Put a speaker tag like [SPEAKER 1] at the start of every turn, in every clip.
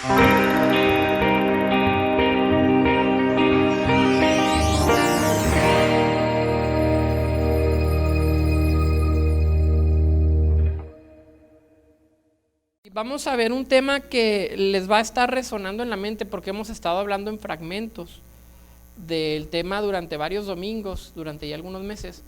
[SPEAKER 1] Vamos a ver un tema que les va a estar resonando en la mente porque hemos estado hablando en fragmentos del tema durante varios domingos, durante ya algunos meses,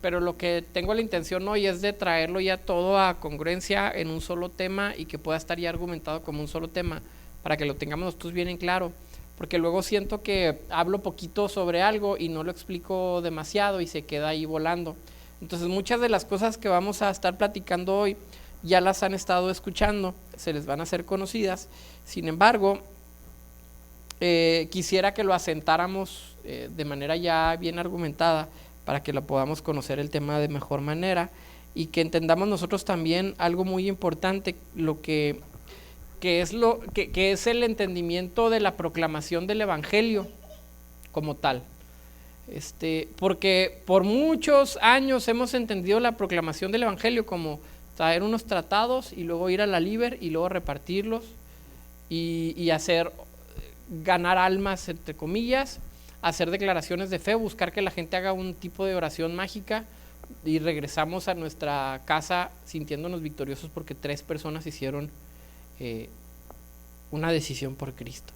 [SPEAKER 1] pero lo que tengo la intención hoy es de traerlo ya todo a congruencia en un solo tema y que pueda estar ya argumentado como un solo tema para que lo tengamos nosotros bien en claro, porque luego siento que hablo poquito sobre algo y no lo explico demasiado y se queda ahí volando. Entonces muchas de las cosas que vamos a estar platicando hoy ya las han estado escuchando, se les van a hacer conocidas. Sin embargo, quisiera que lo asentáramos de manera ya bien argumentada para que lo podamos conocer el tema de mejor manera y que entendamos nosotros también algo muy importante, lo que es el entendimiento de la proclamación del Evangelio como tal. Porque por muchos años hemos entendido la proclamación del Evangelio como traer unos tratados y luego ir a la Liber y luego repartirlos y hacer ganar almas, entre comillas, hacer declaraciones de fe, buscar que la gente haga un tipo de oración mágica y regresamos a nuestra casa sintiéndonos victoriosos porque 3 personas hicieron una decisión por Cristo.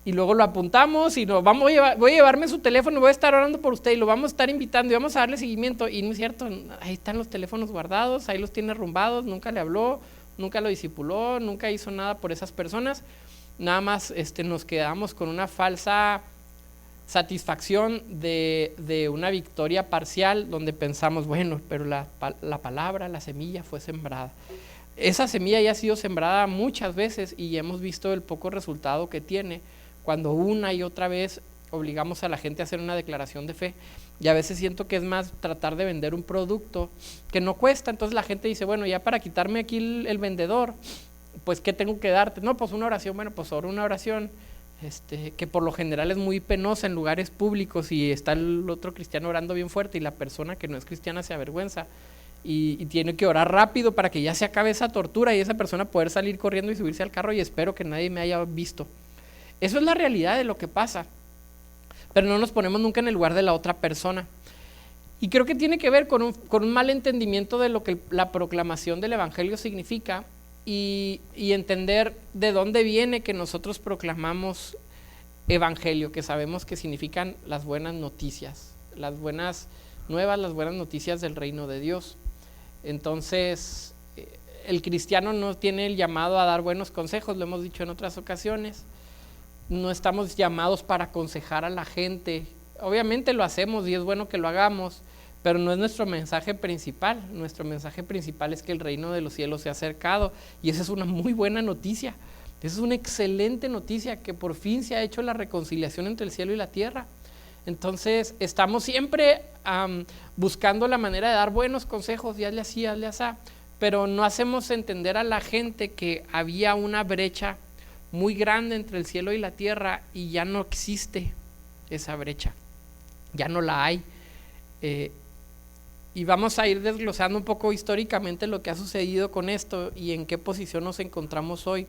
[SPEAKER 1] Y luego lo apuntamos y voy a llevarme su teléfono y voy a estar orando por usted y lo vamos a estar invitando y vamos a darle seguimiento. Y no es cierto, ahí están los teléfonos guardados, ahí los tiene arrumbados, nunca le habló, nunca lo discipuló, nunca hizo nada por esas personas. Nada más nos quedamos con una falsa satisfacción de una victoria parcial donde pensamos, bueno, pero la palabra, la semilla fue sembrada. Esa semilla ya ha sido sembrada muchas veces y hemos visto el poco resultado que tiene cuando una y otra vez obligamos a la gente a hacer una declaración de fe. Y a veces siento que es más tratar de vender un producto que no cuesta. Entonces la gente dice, bueno, ya para quitarme aquí el vendedor, pues ¿qué tengo que darte? No, pues una oración. Bueno, pues oro una oración que por lo general es muy penosa en lugares públicos y está el otro cristiano orando bien fuerte y la persona que no es cristiana se avergüenza y tiene que orar rápido para que ya se acabe esa tortura y esa persona poder salir corriendo y subirse al carro y espero que nadie me haya visto. Eso es la realidad de lo que pasa, pero no nos ponemos nunca en el lugar de la otra persona. Y creo que tiene que ver con un mal entendimiento de lo que la proclamación del Evangelio significa y entender de dónde viene que nosotros proclamamos Evangelio, que sabemos que significan las buenas noticias, las buenas nuevas, las buenas noticias del reino de Dios. Entonces, el cristiano no tiene el llamado a dar buenos consejos, lo hemos dicho en otras ocasiones. No estamos llamados para aconsejar a la gente. Obviamente lo hacemos y es bueno que lo hagamos, pero no es nuestro mensaje principal. Nuestro mensaje principal es que el reino de los cielos se ha acercado y esa es una muy buena noticia. Esa es una excelente noticia, que por fin se ha hecho la reconciliación entre el cielo y la tierra. Entonces estamos siempre buscando la manera de dar buenos consejos, y hazle así, hazle así, pero no hacemos entender a la gente que había una brecha muy grande entre el cielo y la tierra y ya no existe esa brecha, ya no la hay. Y vamos a ir desglosando un poco históricamente lo que ha sucedido con esto y en qué posición nos encontramos hoy,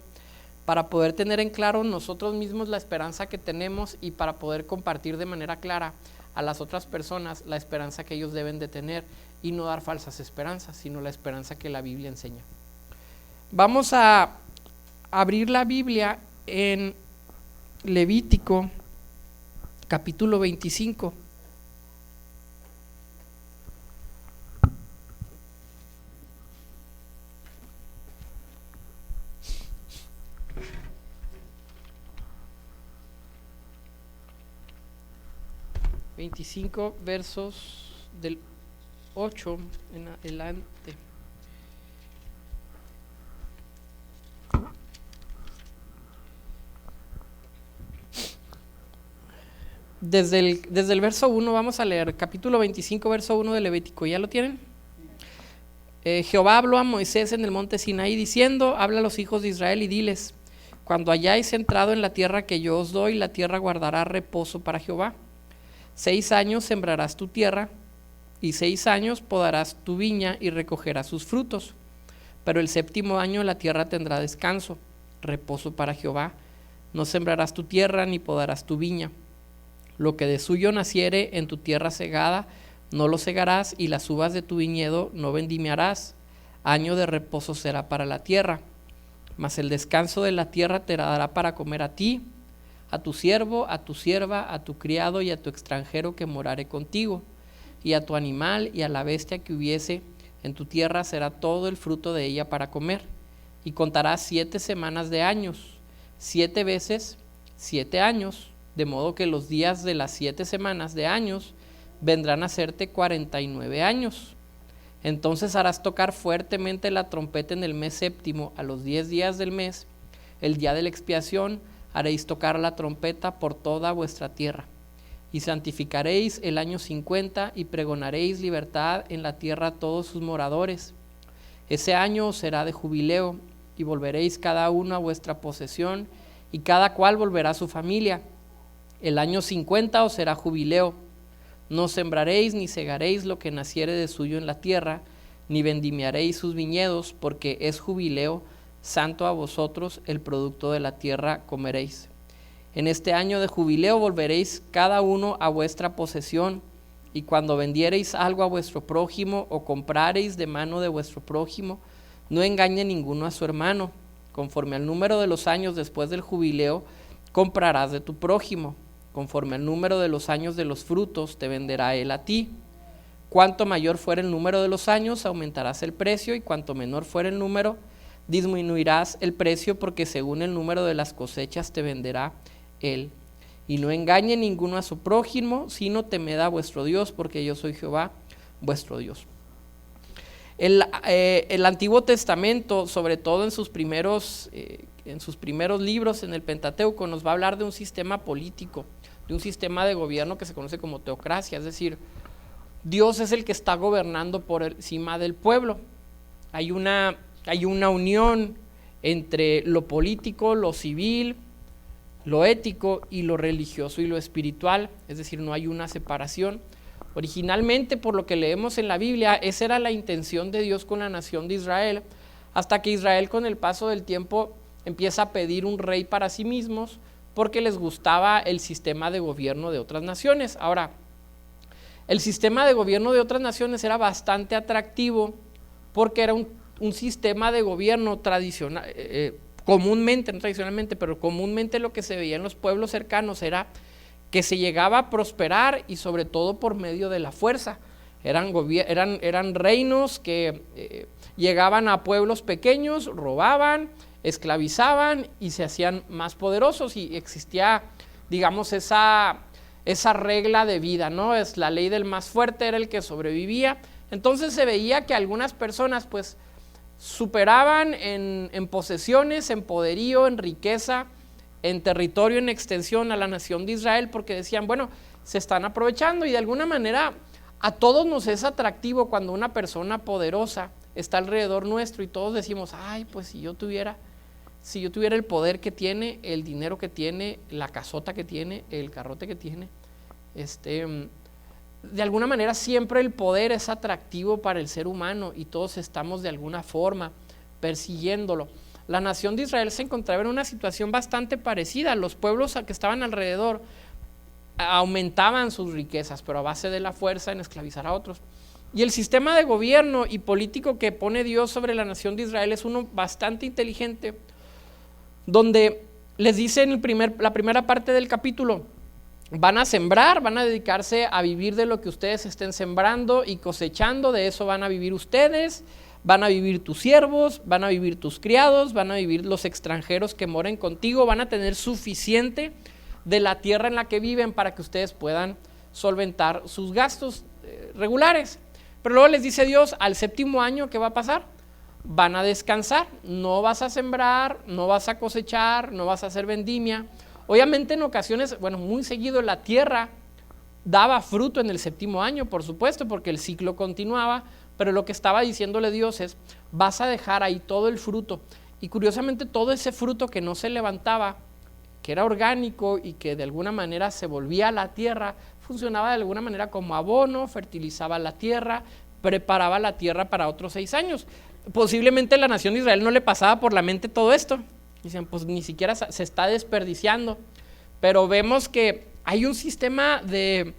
[SPEAKER 1] para poder tener en claro nosotros mismos la esperanza que tenemos y para poder compartir de manera clara a las otras personas la esperanza que ellos deben de tener y no dar falsas esperanzas, sino la esperanza que la Biblia enseña. Vamos a abrir la Biblia en Levítico capítulo 25. Versos del 8 en adelante. Desde el verso 1 vamos a leer, capítulo 25, verso 1 de Levítico. ¿Ya lo tienen? Jehová habló a Moisés en el monte Sinaí diciendo, habla a los hijos de Israel y diles, cuando hayáis entrado en la tierra que yo os doy, la tierra guardará reposo para Jehová. 6 años sembrarás tu tierra, y 6 años podarás tu viña y recogerás sus frutos. Pero el 7º año la tierra tendrá descanso, reposo para Jehová. No sembrarás tu tierra, ni podarás tu viña. Lo que de suyo naciere en tu tierra segada, no lo segarás, y las uvas de tu viñedo no vendimiarás. Año de reposo será para la tierra. Mas el descanso de la tierra te dará para comer a ti, a tu siervo, a tu sierva, a tu criado y a tu extranjero que morare contigo, y a tu animal y a la bestia que hubiese en tu tierra será todo el fruto de ella para comer. Y contarás 7 semanas de años, 7 veces 7 años, de modo que los días de las 7 semanas de años vendrán a hacerte 49 años. Entonces harás tocar fuertemente la trompeta en el mes séptimo, a los 10 días del mes, el día de la expiación, haréis tocar la trompeta por toda vuestra tierra. Y santificaréis el año 50 y pregonaréis libertad en la tierra a todos sus moradores. Ese año será de jubileo, y volveréis cada uno a vuestra posesión, y cada cual volverá a su familia. El año 50 os será jubileo. No sembraréis ni segaréis lo que naciere de suyo en la tierra, ni vendimiaréis sus viñedos, porque es jubileo santo a vosotros, el producto de la tierra comeréis. En este año de jubileo volveréis cada uno a vuestra posesión, y cuando vendiereis algo a vuestro prójimo o comprareis de mano de vuestro prójimo, no engañe ninguno a su hermano. Conforme al número de los años después del jubileo, comprarás de tu prójimo. Conforme al número de los años de los frutos, te venderá él a ti. Cuanto mayor fuera el número de los años, aumentarás el precio, y cuanto menor fuera el número, disminuirás el precio, porque según el número de las cosechas te venderá él. Y no engañe ninguno a su prójimo, sino temed a vuestro Dios, porque yo soy Jehová, vuestro Dios. El Antiguo Testamento, sobre todo en sus primeros libros en el Pentateuco, nos va a hablar de un sistema político, de un sistema de gobierno que se conoce como teocracia, es decir, Dios es el que está gobernando por encima del pueblo. Hay una unión entre lo político, lo civil, lo ético y lo religioso y lo espiritual, es decir, no hay una separación. Originalmente, por lo que leemos en la Biblia, esa era la intención de Dios con la nación de Israel, hasta que Israel con el paso del tiempo empieza a pedir un rey para sí mismos, porque les gustaba el sistema de gobierno de otras naciones. Ahora, el sistema de gobierno de otras naciones era bastante atractivo, porque era un sistema de gobierno tradicional, comúnmente, no tradicionalmente, pero comúnmente lo que se veía en los pueblos cercanos era que se llegaba a prosperar, y sobre todo por medio de la fuerza. Eran reinos que llegaban a pueblos pequeños, robaban, esclavizaban y se hacían más poderosos, y existía, digamos, esa regla de vida, ¿no? Es la ley del más fuerte, era el que sobrevivía. Entonces se veía que algunas personas pues superaban en posesiones, en poderío, en riqueza, en territorio, en extensión a la nación de Israel, porque decían, bueno, se están aprovechando. Y de alguna manera a todos nos es atractivo cuando una persona poderosa está alrededor nuestro, y todos decimos, ay, pues si yo tuviera el poder que tiene, el dinero que tiene, la casota que tiene, el carrote que tiene, de alguna manera siempre el poder es atractivo para el ser humano, y todos estamos de alguna forma persiguiéndolo. La nación de Israel se encontraba en una situación bastante parecida. Los pueblos que estaban alrededor aumentaban sus riquezas, pero a base de la fuerza en esclavizar a otros. Y el sistema de gobierno y político que pone Dios sobre la nación de Israel es uno bastante inteligente, donde les dice en la primera parte del capítulo, van a sembrar, van a dedicarse a vivir de lo que ustedes estén sembrando y cosechando, de eso van a vivir ustedes, van a vivir tus siervos, van a vivir tus criados, van a vivir los extranjeros que moren contigo, van a tener suficiente de la tierra en la que viven para que ustedes puedan solventar sus gastos regulares. Pero luego les dice Dios, al séptimo año, ¿qué va a pasar? Van a descansar, no vas a sembrar, no vas a cosechar, no vas a hacer vendimia. Obviamente en ocasiones, bueno, muy seguido la tierra daba fruto en el séptimo año, por supuesto, porque el ciclo continuaba, pero lo que estaba diciéndole Dios es, vas a dejar ahí todo el fruto. Y curiosamente todo ese fruto que no se levantaba, que era orgánico y que de alguna manera se volvía a la tierra, funcionaba de alguna manera como abono, fertilizaba la tierra, preparaba la tierra para otros 6 años. Posiblemente a la nación de Israel no le pasaba por la mente todo esto. Dicen, pues ni siquiera se está desperdiciando. Pero vemos que hay un sistema de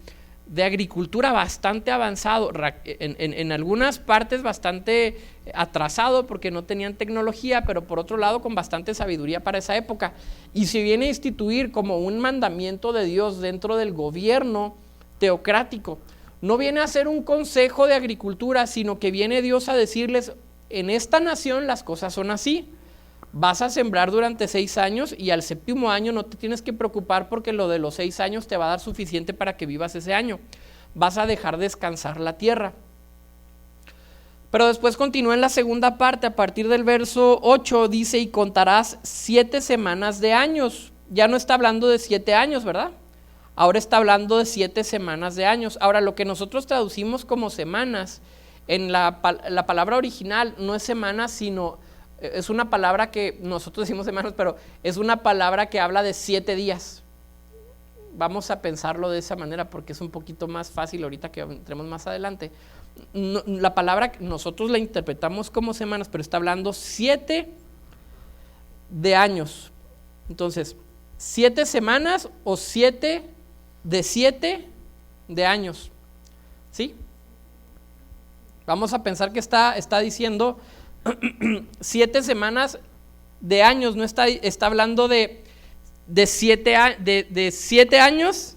[SPEAKER 1] agricultura bastante avanzado, en algunas partes bastante atrasado porque no tenían tecnología, pero por otro lado con bastante sabiduría para esa época. Y se viene a instituir como un mandamiento de Dios dentro del gobierno teocrático. No viene a ser un consejo de agricultura, sino que viene Dios a decirles, en esta nación las cosas son así. Vas a sembrar durante 6 años y al 7º año no te tienes que preocupar porque lo de los 6 años te va a dar suficiente para que vivas ese año. Vas a dejar descansar la tierra. Pero después continúa en la segunda parte, a partir del verso 8, dice, y contarás 7 semanas de años. Ya no está hablando de 7 años, ¿verdad? Ahora está hablando de 7 semanas de años. Ahora, lo que nosotros traducimos como semanas, en la palabra original no es semanas, sino... es una palabra que nosotros decimos semanas, pero es una palabra que habla de 7 días. Vamos a pensarlo de esa manera porque es un poquito más fácil ahorita que entremos más adelante. No, la palabra nosotros la interpretamos como semanas, pero está hablando 7 de años. Entonces, 7 semanas o 7 de años. ¿Sí? Vamos a pensar que está diciendo 7 semanas de años, no está hablando de 7 años,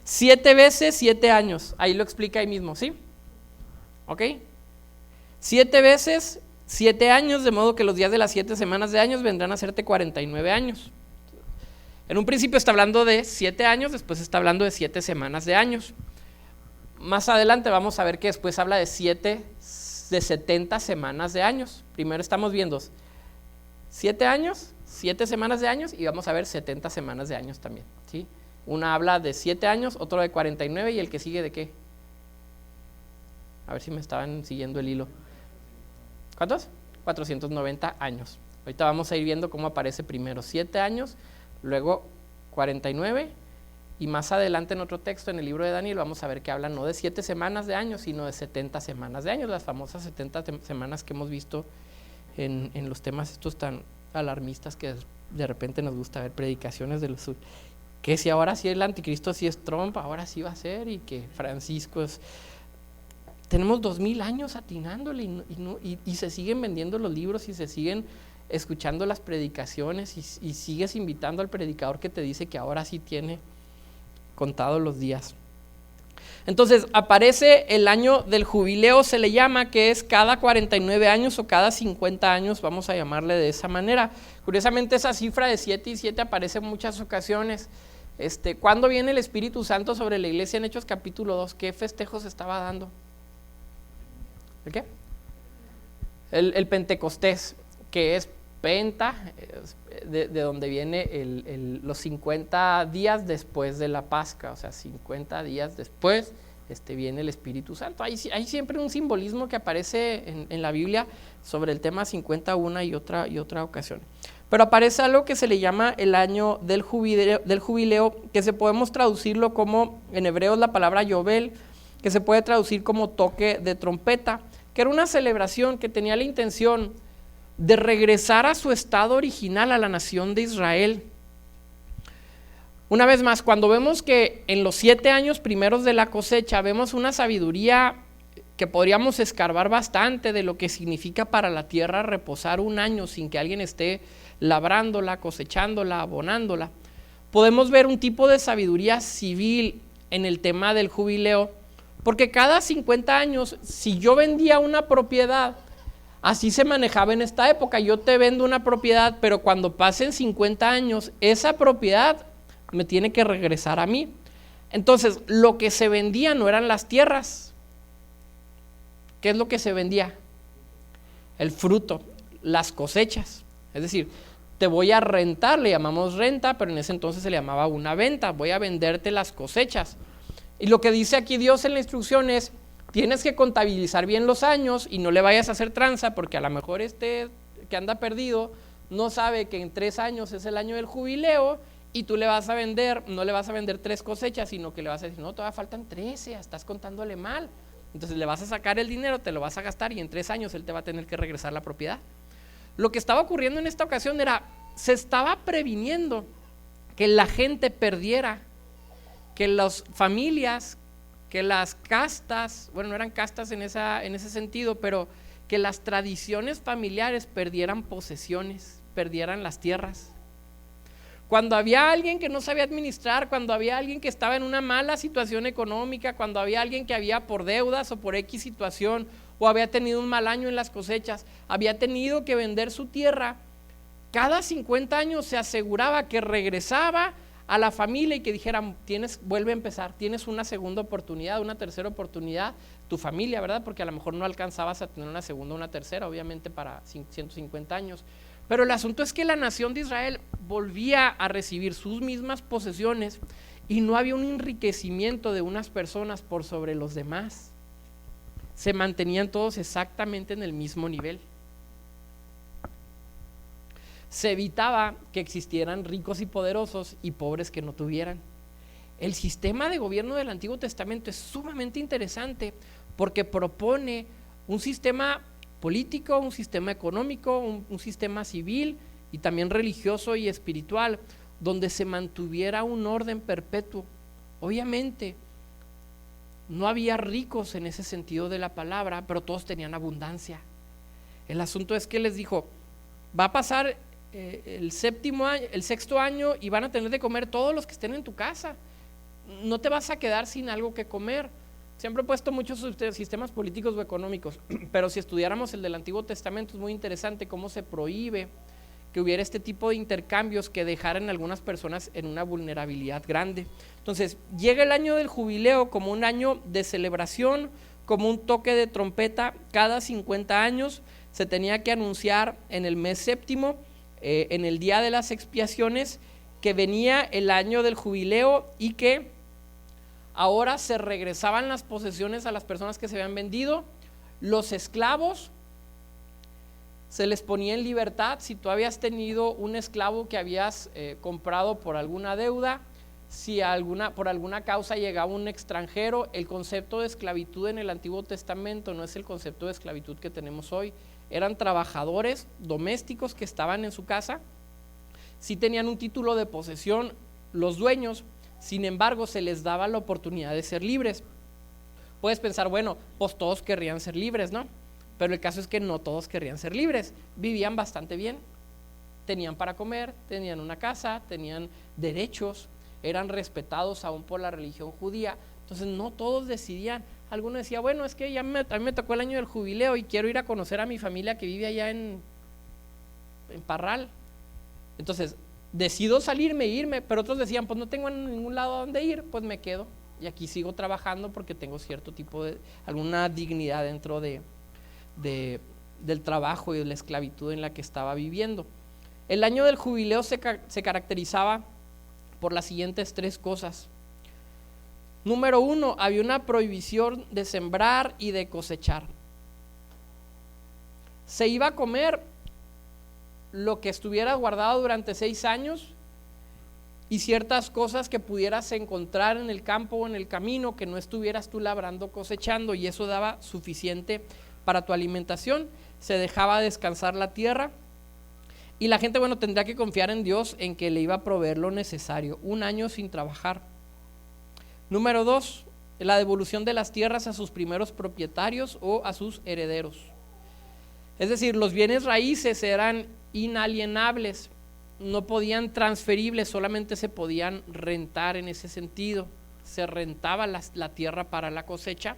[SPEAKER 1] 7 veces 7 años, ahí lo explica ahí mismo, ¿sí? ¿Ok? 7 veces 7 años, de modo que los días de las 7 semanas de años vendrán a hacerte 49 años. En un principio está hablando de 7 años, después está hablando de 7 semanas de años. Más adelante vamos a ver que después habla de 70 semanas de años. Primero estamos viendo 7 años, 7 semanas de años y vamos a ver 70 semanas de años también, ¿sí? Una habla de 7 años, otro de 49 y el que sigue de qué. A ver si me estaban siguiendo el hilo. ¿Cuántos? 490 años. Ahorita vamos a ir viendo cómo aparece primero 7 años, luego 49 y más adelante en otro texto en el libro de Daniel vamos a ver que habla no de 7 semanas de años, sino de 70 semanas de años, las famosas 70 semanas que hemos visto en los temas estos tan alarmistas que de repente nos gusta ver predicaciones de los que si ahora sí el anticristo sí es Trump, ahora sí va a ser, y que Francisco es... Tenemos 2000 años atinándole y se siguen vendiendo los libros y se siguen escuchando las predicaciones y sigues invitando al predicador que te dice que ahora sí tiene contados los días. Entonces aparece el año del jubileo, se le llama, que es cada 49 años o cada 50 años, vamos a llamarle de esa manera. Curiosamente esa cifra de 7 y 7 aparece en muchas ocasiones. ¿Cuándo viene el Espíritu Santo sobre la iglesia en Hechos capítulo 2? ¿Qué festejos estaba dando? ¿El qué? El Pentecostés, que es Penta, de donde viene los 50 días después de la Pascua, o sea, 50 días después viene el Espíritu Santo. Hay siempre un simbolismo que aparece en la Biblia sobre el tema 51 y otra ocasión. Pero aparece algo que se le llama el año del jubileo, que se podemos traducirlo como, en hebreo es la palabra Yobel, que se puede traducir como toque de trompeta, que era una celebración que tenía la intención de regresar a su estado original, a la nación de Israel. Una vez más, cuando vemos que en los 7 años primeros de la cosecha vemos una sabiduría que podríamos escarbar bastante de lo que significa para la tierra reposar un año sin que alguien esté labrándola, cosechándola, abonándola, podemos ver un tipo de sabiduría civil en el tema del jubileo, porque cada 50 años, si yo vendía una propiedad, así se manejaba en esta época, yo te vendo una propiedad, pero cuando pasen 50 años, esa propiedad me tiene que regresar a mí. Entonces, lo que se vendía no eran las tierras. ¿Qué es lo que se vendía? El fruto, las cosechas. Es decir, te voy a rentar, le llamamos renta, pero en ese entonces se le llamaba una venta, voy a venderte las cosechas. Y lo que dice aquí Dios en la instrucción es, tienes que contabilizar bien los años y no le vayas a hacer tranza, porque a lo mejor que anda perdido no sabe que en 3 años es el año del jubileo y tú le vas a vender, no le vas a vender 3 cosechas, sino que le vas a decir, no, todavía faltan 13, estás contándole mal. Entonces le vas a sacar el dinero, te lo vas a gastar y en 3 años él te va a tener que regresar la propiedad. Lo que estaba ocurriendo en esta ocasión era, se estaba previniendo que la gente perdiera, que las familias, que las castas, bueno, no eran castas en ese sentido, pero que las tradiciones familiares perdieran posesiones, perdieran las tierras. Cuando había alguien que no sabía administrar, cuando había alguien que estaba en una mala situación económica, cuando había alguien que había por deudas o por X situación, o había tenido un mal año en las cosechas, había tenido que vender su tierra, cada 50 años se aseguraba que regresaba a la familia y que dijeran, vuelve a empezar, tienes una segunda oportunidad, una tercera oportunidad, tu familia, ¿verdad? Porque a lo mejor no alcanzabas a tener una segunda o una tercera, obviamente para 150 años. Pero el asunto es que la nación de Israel volvía a recibir sus mismas posesiones y no había un enriquecimiento de unas personas por sobre los demás. Se mantenían todos exactamente en el mismo nivel. Se evitaba que existieran ricos y poderosos y pobres que no tuvieran. El sistema de gobierno del Antiguo Testamento es sumamente interesante porque propone un sistema político, un sistema económico, un sistema civil y también religioso y espiritual, donde se mantuviera un orden perpetuo. Obviamente, no había ricos en ese sentido de la palabra, pero todos tenían abundancia. El asunto es que les dijo, va a pasar el sexto año y van a tener de comer todos los que estén en tu casa. No te vas a quedar sin algo que comer. Se han propuesto muchos sistemas políticos o económicos, pero si estudiáramos el del Antiguo Testamento es muy interesante cómo se prohíbe que hubiera este tipo de intercambios que dejaran a algunas personas en una vulnerabilidad grande. Entonces, llega el año del jubileo como un año de celebración, como un toque de trompeta. Cada 50 años se tenía que anunciar en el mes séptimo, en el día de las expiaciones, que venía el año del jubileo y que ahora se regresaban las posesiones a las personas que se habían vendido. Los esclavos se les ponía en libertad. Si tú habías tenido un esclavo que habías comprado por alguna deuda, si por alguna causa llegaba un extranjero, el concepto de esclavitud en el Antiguo Testamento no es el concepto de esclavitud que tenemos hoy. Eran trabajadores domésticos que estaban en su casa, sí tenían un título de posesión los dueños, sin embargo se les daba la oportunidad de ser libres. Puedes pensar, bueno, pues todos querrían ser libres, ¿no? Pero el caso es que no todos querrían ser libres. Vivían bastante bien, tenían para comer, tenían una casa, tenían derechos, eran respetados aún por la religión judía. Entonces no todos decidían. Alguno decía, bueno, es que a mí me tocó el año del jubileo y quiero ir a conocer a mi familia que vive allá en Parral. Entonces decido salirme e irme, pero otros decían, pues no tengo ningún lado a donde ir, pues me quedo y aquí sigo trabajando porque tengo cierto tipo de, alguna dignidad dentro del trabajo y de la esclavitud en la que estaba viviendo. El año del jubileo se caracterizaba por las siguientes tres cosas. Número 1, había una prohibición de sembrar y de cosechar. Se iba a comer lo que estuviera guardado durante 6 años y ciertas cosas que pudieras encontrar en el campo o en el camino que no estuvieras tú labrando, cosechando, y eso daba suficiente para tu alimentación. Se dejaba descansar la tierra y la gente, bueno, tendría que confiar en Dios en que le iba a proveer lo necesario. 1 año sin trabajar. Número 2, la devolución de las tierras a sus primeros propietarios o a sus herederos. Es decir, los bienes raíces eran inalienables, no podían transferibles, solamente se podían rentar en ese sentido. Se rentaba la tierra para la cosecha,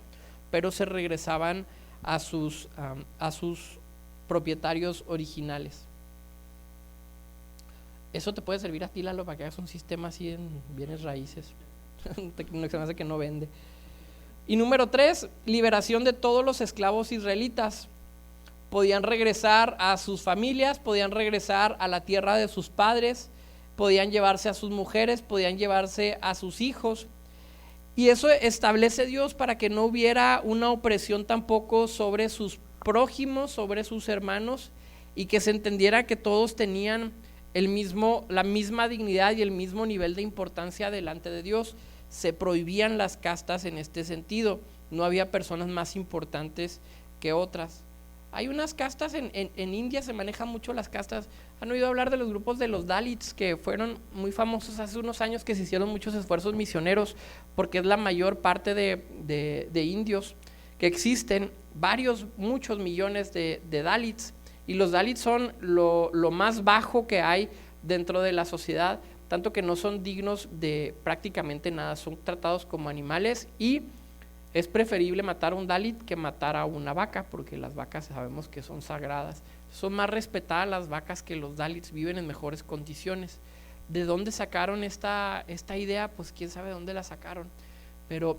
[SPEAKER 1] pero se regresaban a sus propietarios originales. Eso te puede servir a ti, Lalo, para que hagas un sistema así en bienes raíces. Se me hace que no vende. Y número 3, liberación de todos los esclavos israelitas. Podían regresar a sus familias, podían regresar a la tierra de sus padres, podían llevarse a sus mujeres, podían llevarse a sus hijos. Y eso establece Dios para que no hubiera una opresión tampoco sobre sus prójimos, sobre sus hermanos, y que se entendiera que todos tenían la misma dignidad y el mismo nivel de importancia delante de Dios. Se prohibían las castas en este sentido, no había personas más importantes que otras. Hay unas castas en India, se manejan mucho las castas. ¿Han oído hablar de los grupos de los Dalits, que fueron muy famosos hace unos años, que se hicieron muchos esfuerzos misioneros, porque es la mayor parte de indios que existen, muchos millones de Dalits, y los Dalits son lo más bajo que hay dentro de la sociedad, tanto que no son dignos de prácticamente nada, son tratados como animales, y es preferible matar a un Dalit que matar a una vaca, porque las vacas sabemos que son sagradas. Son más respetadas las vacas, que los Dalits viven en mejores condiciones. ¿De dónde sacaron esta idea? Pues quién sabe dónde la sacaron. Pero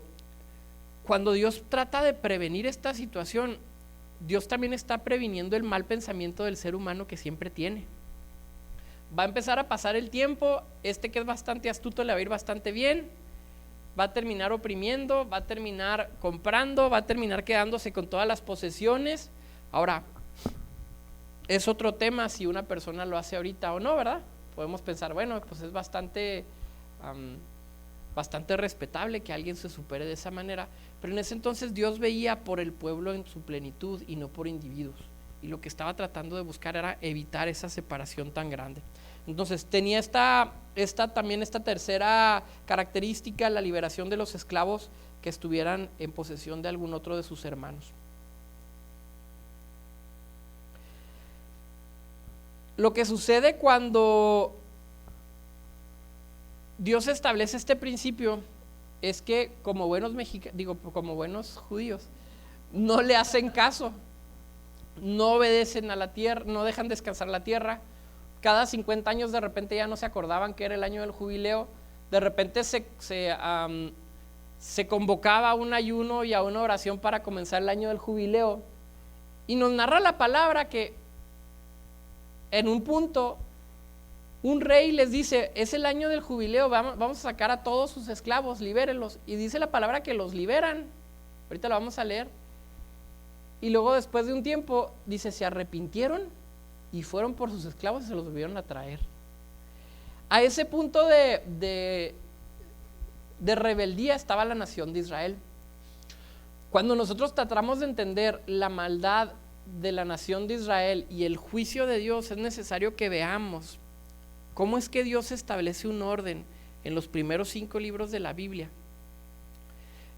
[SPEAKER 1] cuando Dios trata de prevenir esta situación, Dios también está previniendo el mal pensamiento del ser humano que siempre tiene. Va a empezar a pasar el tiempo, que es bastante astuto le va a ir bastante bien, va a terminar oprimiendo, va a terminar comprando, va a terminar quedándose con todas las posesiones. Ahora, es otro tema si una persona lo hace ahorita o no, ¿verdad? Podemos pensar, bueno, pues es bastante respetable que alguien se supere de esa manera, pero en ese entonces Dios veía por el pueblo en su plenitud y no por individuos, y lo que estaba tratando de buscar era evitar esa separación tan grande. Entonces tenía esta tercera característica, la liberación de los esclavos que estuvieran en posesión de algún otro de sus hermanos. Lo que sucede cuando Dios establece este principio es que como buenos como buenos judíos, no le hacen caso, no obedecen a la tierra, no dejan descansar la tierra. Cada 50 años de repente ya no se acordaban que era el año del jubileo, de repente se convocaba a un ayuno y a una oración para comenzar el año del jubileo, y nos narra la palabra que en un punto un rey les dice, es el año del jubileo, vamos a sacar a todos sus esclavos, libérenlos, y dice la palabra que los liberan, ahorita la vamos a leer, y luego después de un tiempo dice, se arrepintieron y fueron por sus esclavos y se los volvieron a traer. A ese punto de rebeldía estaba la nación de Israel. Cuando nosotros tratamos de entender la maldad de la nación de Israel y el juicio de Dios, es necesario que veamos cómo es que Dios establece un orden en los primeros 5 libros de la Biblia.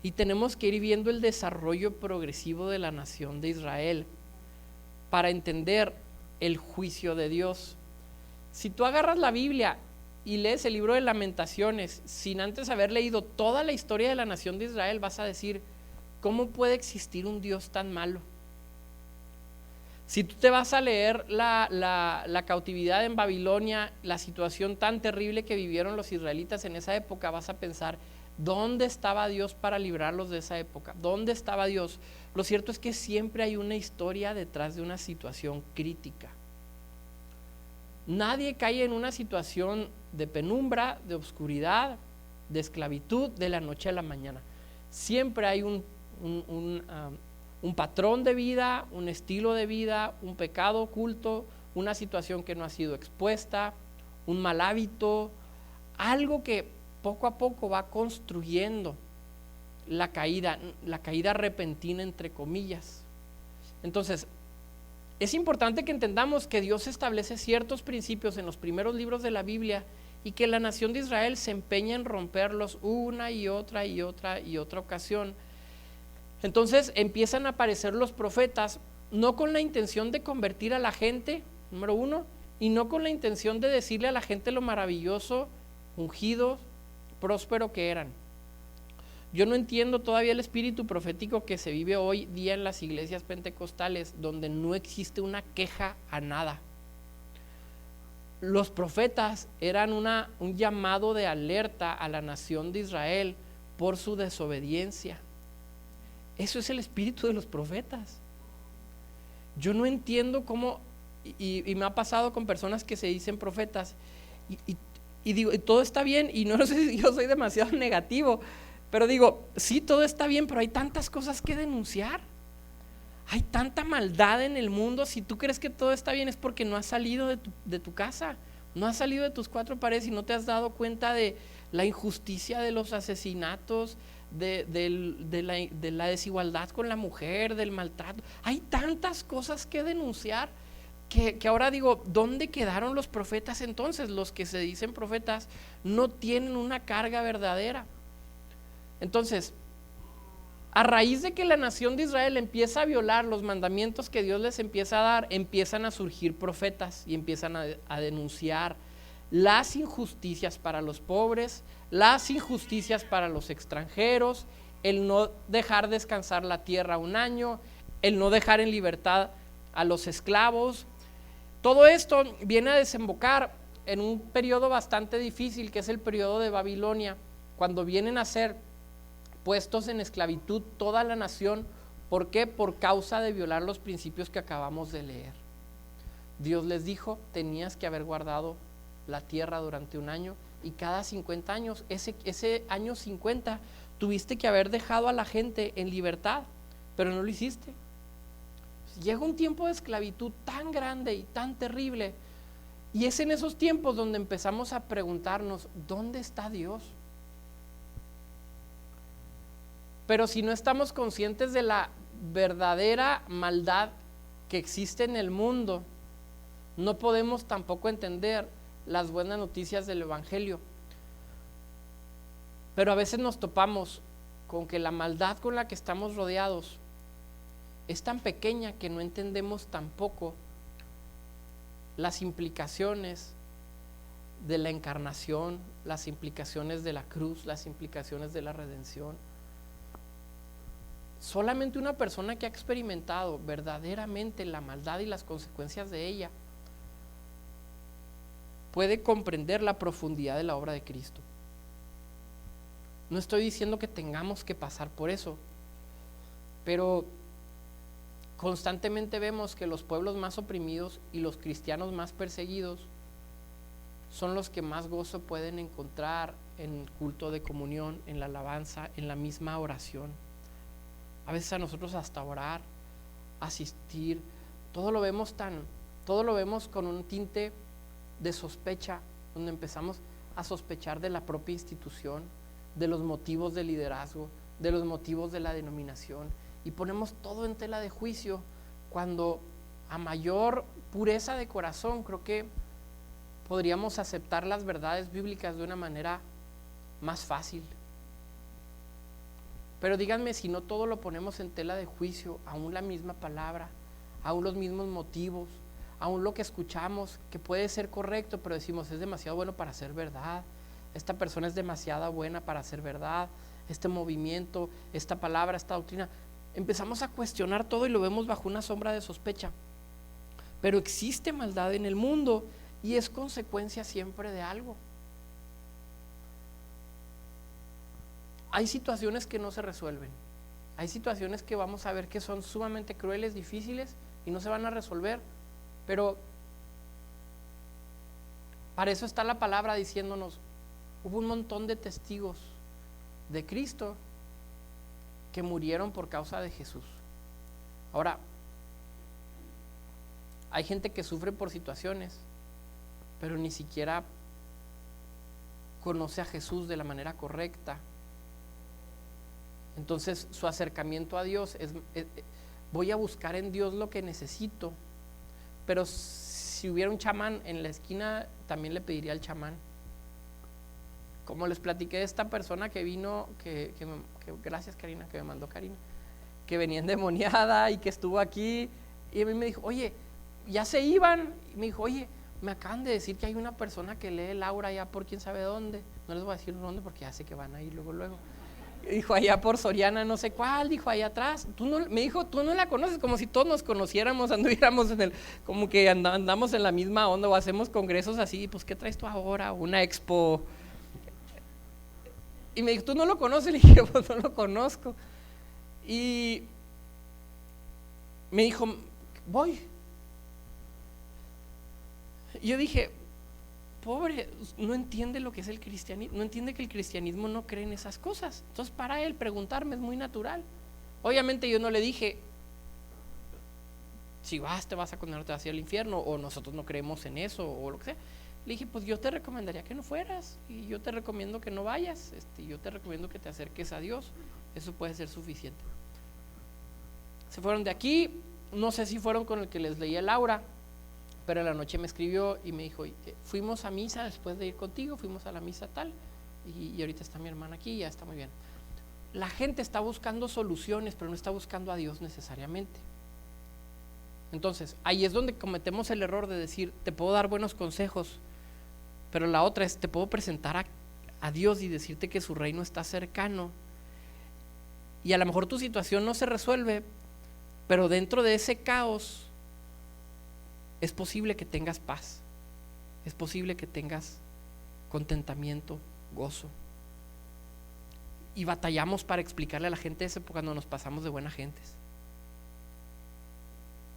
[SPEAKER 1] Y tenemos que ir viendo el desarrollo progresivo de la nación de Israel para entender el juicio de Dios. Si tú agarras la Biblia y lees el libro de Lamentaciones sin antes haber leído toda la historia de la nación de Israel, vas a decir, ¿cómo puede existir un Dios tan malo? Si tú te vas a leer la cautividad en Babilonia, la situación tan terrible que vivieron los israelitas en esa época, vas a pensar, ¿dónde estaba Dios para librarlos de esa época? ¿Dónde estaba Dios? Lo cierto es que siempre hay una historia detrás de una situación crítica. Nadie cae en una situación de penumbra, de oscuridad, de esclavitud de la noche a la mañana. Siempre hay un patrón de vida, un estilo de vida, un pecado oculto, una situación que no ha sido expuesta, un mal hábito, algo que poco a poco va construyendo la caída repentina, entre comillas. Entonces, es importante que entendamos que Dios establece ciertos principios en los primeros libros de la Biblia y que la nación de Israel se empeña en romperlos una y otra y otra y otra ocasión. Entonces empiezan a aparecer los profetas, no con la intención de convertir a la gente, número uno, y no con la intención de decirle a la gente lo maravilloso, ungido, próspero que eran. Yo no entiendo todavía el espíritu profético que se vive hoy día en las iglesias pentecostales, donde no existe una queja a nada. Los profetas eran un llamado de alerta a la nación de Israel por su desobediencia. Eso es el espíritu de los profetas. Yo no entiendo cómo, y me ha pasado con personas que se dicen profetas, y digo, todo está bien, y no sé si yo soy demasiado negativo, pero digo, sí, todo está bien, pero hay tantas cosas que denunciar. Hay tanta maldad en el mundo. Si tú crees que todo está bien es porque no has salido de tu casa, no has salido de tus 4 paredes y no te has dado cuenta de la injusticia de los asesinatos, de la desigualdad con la mujer, del maltrato. Hay tantas cosas que denunciar que ahora digo, ¿dónde quedaron los profetas entonces? Los que se dicen profetas no tienen una carga verdadera. Entonces, a raíz de que la nación de Israel empieza a violar los mandamientos que Dios les empieza a dar, empiezan a surgir profetas y empiezan a denunciar las injusticias para los pobres, las injusticias para los extranjeros, el no dejar descansar la tierra un año, el no dejar en libertad a los esclavos. Todo esto viene a desembocar en un periodo bastante difícil, que es el periodo de Babilonia, cuando vienen a ser puestos en esclavitud toda la nación. ¿Por qué? Por causa de violar los principios que acabamos de leer. Dios les dijo, tenías que haber guardado la tierra durante un año, y cada 50 años, ese año 50, tuviste que haber dejado a la gente en libertad, pero no lo hiciste. Llega un tiempo de esclavitud tan grande y tan terrible, y es en esos tiempos donde empezamos a preguntarnos, ¿dónde está Dios? Pero si no estamos conscientes de la verdadera maldad que existe en el mundo, no podemos tampoco entender las buenas noticias del Evangelio. Pero a veces nos topamos con que la maldad con la que estamos rodeados es tan pequeña que no entendemos tampoco las implicaciones de la encarnación, las implicaciones de la cruz, las implicaciones de la redención. Solamente una persona que ha experimentado verdaderamente la maldad y las consecuencias de ella puede comprender la profundidad de la obra de Cristo. No estoy diciendo que tengamos que pasar por eso, pero constantemente vemos que los pueblos más oprimidos y los cristianos más perseguidos son los que más gozo pueden encontrar en el culto de comunión, en la alabanza, en la misma oración. A veces a nosotros hasta orar, asistir, todo lo vemos con un tinte de sospecha, donde empezamos a sospechar de la propia institución, de los motivos del liderazgo, de los motivos de la denominación, y ponemos todo en tela de juicio, cuando a mayor pureza de corazón creo que podríamos aceptar las verdades bíblicas de una manera más fácil. Pero díganme si no todo lo ponemos en tela de juicio, aún la misma palabra, aún los mismos motivos, aún lo que escuchamos, que puede ser correcto, pero decimos es demasiado bueno para ser verdad, esta persona es demasiado buena para ser verdad, este movimiento, esta palabra, esta doctrina. Empezamos a cuestionar todo y lo vemos bajo una sombra de sospecha. Pero existe maldad en el mundo y es consecuencia siempre de algo. Hay situaciones que no se resuelven, hay situaciones que vamos a ver que son sumamente crueles, difíciles y no se van a resolver, pero para eso está la palabra diciéndonos, hubo un montón de testigos de Cristo que murieron por causa de Jesús. Ahora, hay gente que sufre por situaciones, pero ni siquiera conoce a Jesús de la manera correcta. Entonces su acercamiento a Dios es voy a buscar en Dios lo que necesito, pero si hubiera un chamán en la esquina también le pediría al chamán. Como les platiqué de esta persona que vino, que gracias Karina, que me mandó Karina, que venía endemoniada y que estuvo aquí, y a mí me dijo, oye, ya se iban, y me dijo, oye, me acaban de decir que hay una persona que lee el aura allá por quién sabe dónde, no les voy a decir dónde porque ya sé que van a ir luego. Dijo allá por Soriana, no sé cuál, dijo allá atrás. Me dijo, tú no la conoces, como si todos nos conociéramos, anduviéramos como que andamos en la misma onda o hacemos congresos así, pues ¿qué traes tú ahora? Una expo. Y me dijo, ¿tú no lo conoces? Le dije, pues no lo conozco. Y me dijo, voy. Y yo dije, pobre, no entiende lo que es el cristianismo, no entiende que el cristianismo no cree en esas cosas. Entonces para él preguntarme es muy natural. Obviamente yo no le dije, si vas te vas a condenar, te vas a ir al infierno, o nosotros no creemos en eso, o lo que sea. Le dije, pues yo te recomendaría que no fueras, y yo te recomiendo que no vayas, yo te recomiendo que te acerques a Dios, eso puede ser suficiente. Se fueron de aquí, no sé si fueron con el que les leía el aura, pero en la noche me escribió y me dijo, fuimos a misa después de ir contigo, fuimos a la misa tal, y ahorita está mi hermana aquí, ya está muy bien. La gente está buscando soluciones, pero no está buscando a Dios necesariamente. Entonces, ahí es donde cometemos el error de decir, te puedo dar buenos consejos, pero la otra es, te puedo presentar a Dios y decirte que su reino está cercano. Y a lo mejor tu situación no se resuelve, pero dentro de ese caos es posible que tengas paz, es posible que tengas contentamiento, gozo. Y batallamos para explicarle a la gente eso cuando nos pasamos de buena gentes.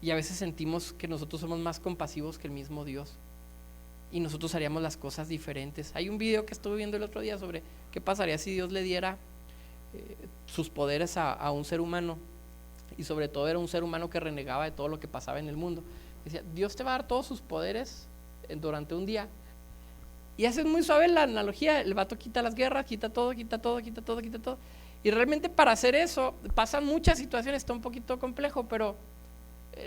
[SPEAKER 1] Y a veces sentimos que nosotros somos más compasivos que el mismo Dios y nosotros haríamos las cosas diferentes. Hay un video que estuve viendo el otro día sobre qué pasaría si Dios le diera sus poderes a un ser humano, y sobre todo era un ser humano que renegaba de todo lo que pasaba en el mundo. Decía, Dios te va a dar todos sus poderes durante un día. Y hace muy suave la analogía, el vato quita las guerras, quita todo. Y realmente para hacer eso pasan muchas situaciones, está un poquito complejo, pero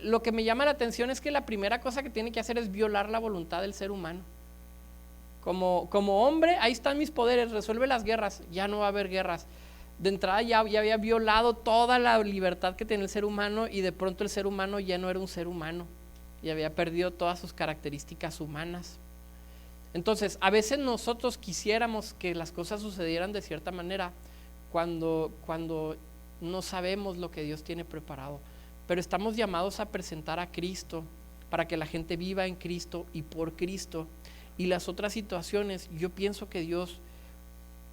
[SPEAKER 1] lo que me llama la atención es que la primera cosa que tiene que hacer es violar la voluntad del ser humano. Como hombre, ahí están mis poderes, resuelve las guerras, ya no va a haber guerras. De entrada ya había violado toda la libertad que tenía el ser humano, y de pronto el ser humano ya no era un ser humano y había perdido todas sus características humanas. Entonces, a veces nosotros quisiéramos que las cosas sucedieran de cierta manera cuando no sabemos lo que Dios tiene preparado, pero estamos llamados a presentar a Cristo para que la gente viva en Cristo y por Cristo. Y las otras situaciones, yo pienso que Dios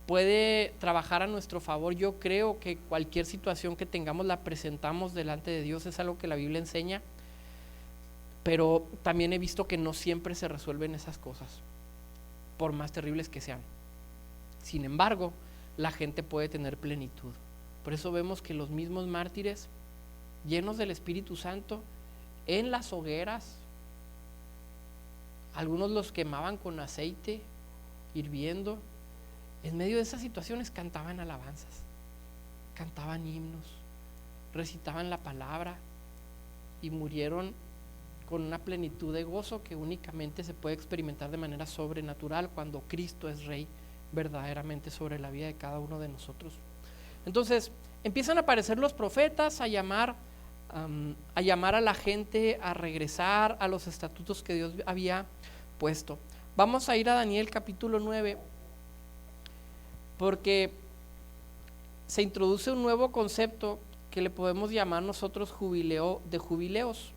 [SPEAKER 1] puede trabajar a nuestro favor. Yo creo que cualquier situación que tengamos la presentamos delante de Dios, es algo que la Biblia enseña, pero también he visto que no siempre se resuelven esas cosas, por más terribles que sean. Sin embargo, la gente puede tener plenitud. Por eso vemos que los mismos mártires, llenos del Espíritu Santo, en las hogueras, algunos los quemaban con aceite hirviendo. En medio de esas situaciones cantaban alabanzas, cantaban himnos, recitaban la palabra y murieron con una plenitud de gozo que únicamente se puede experimentar de manera sobrenatural cuando Cristo es Rey verdaderamente sobre la vida de cada uno de nosotros. Entonces empiezan a aparecer los profetas a llamar a la gente a regresar a los estatutos que Dios había puesto. Vamos a ir a Daniel capítulo 9, porque se introduce un nuevo concepto que le podemos llamar nosotros jubileo de jubileos.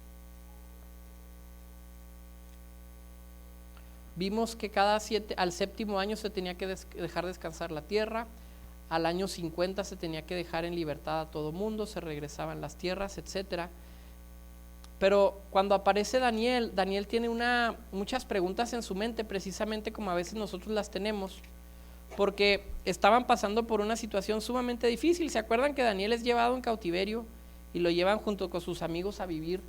[SPEAKER 1] Vimos que al séptimo año se tenía que dejar descansar la tierra, al año 50 se tenía que dejar en libertad a todo mundo, se regresaban las tierras, etcétera. Pero cuando aparece Daniel tiene muchas preguntas en su mente, precisamente como a veces nosotros las tenemos, porque estaban pasando por una situación sumamente difícil. ¿Se acuerdan que Daniel es llevado en cautiverio y lo llevan junto con sus amigos a vivir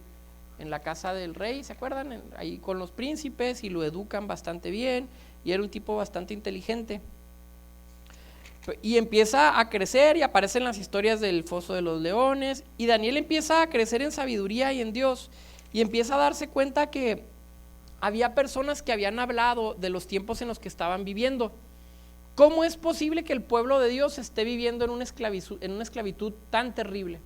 [SPEAKER 1] en la casa del rey? ¿Se acuerdan? Ahí con los príncipes, y lo educan bastante bien, y era un tipo bastante inteligente. Y empieza a crecer y aparecen las historias del foso de los leones, y Daniel empieza a crecer en sabiduría y en Dios, y empieza a darse cuenta que había personas que habían hablado de los tiempos en los que estaban viviendo. ¿Cómo es posible que el pueblo de Dios esté viviendo en una esclavitud tan terrible?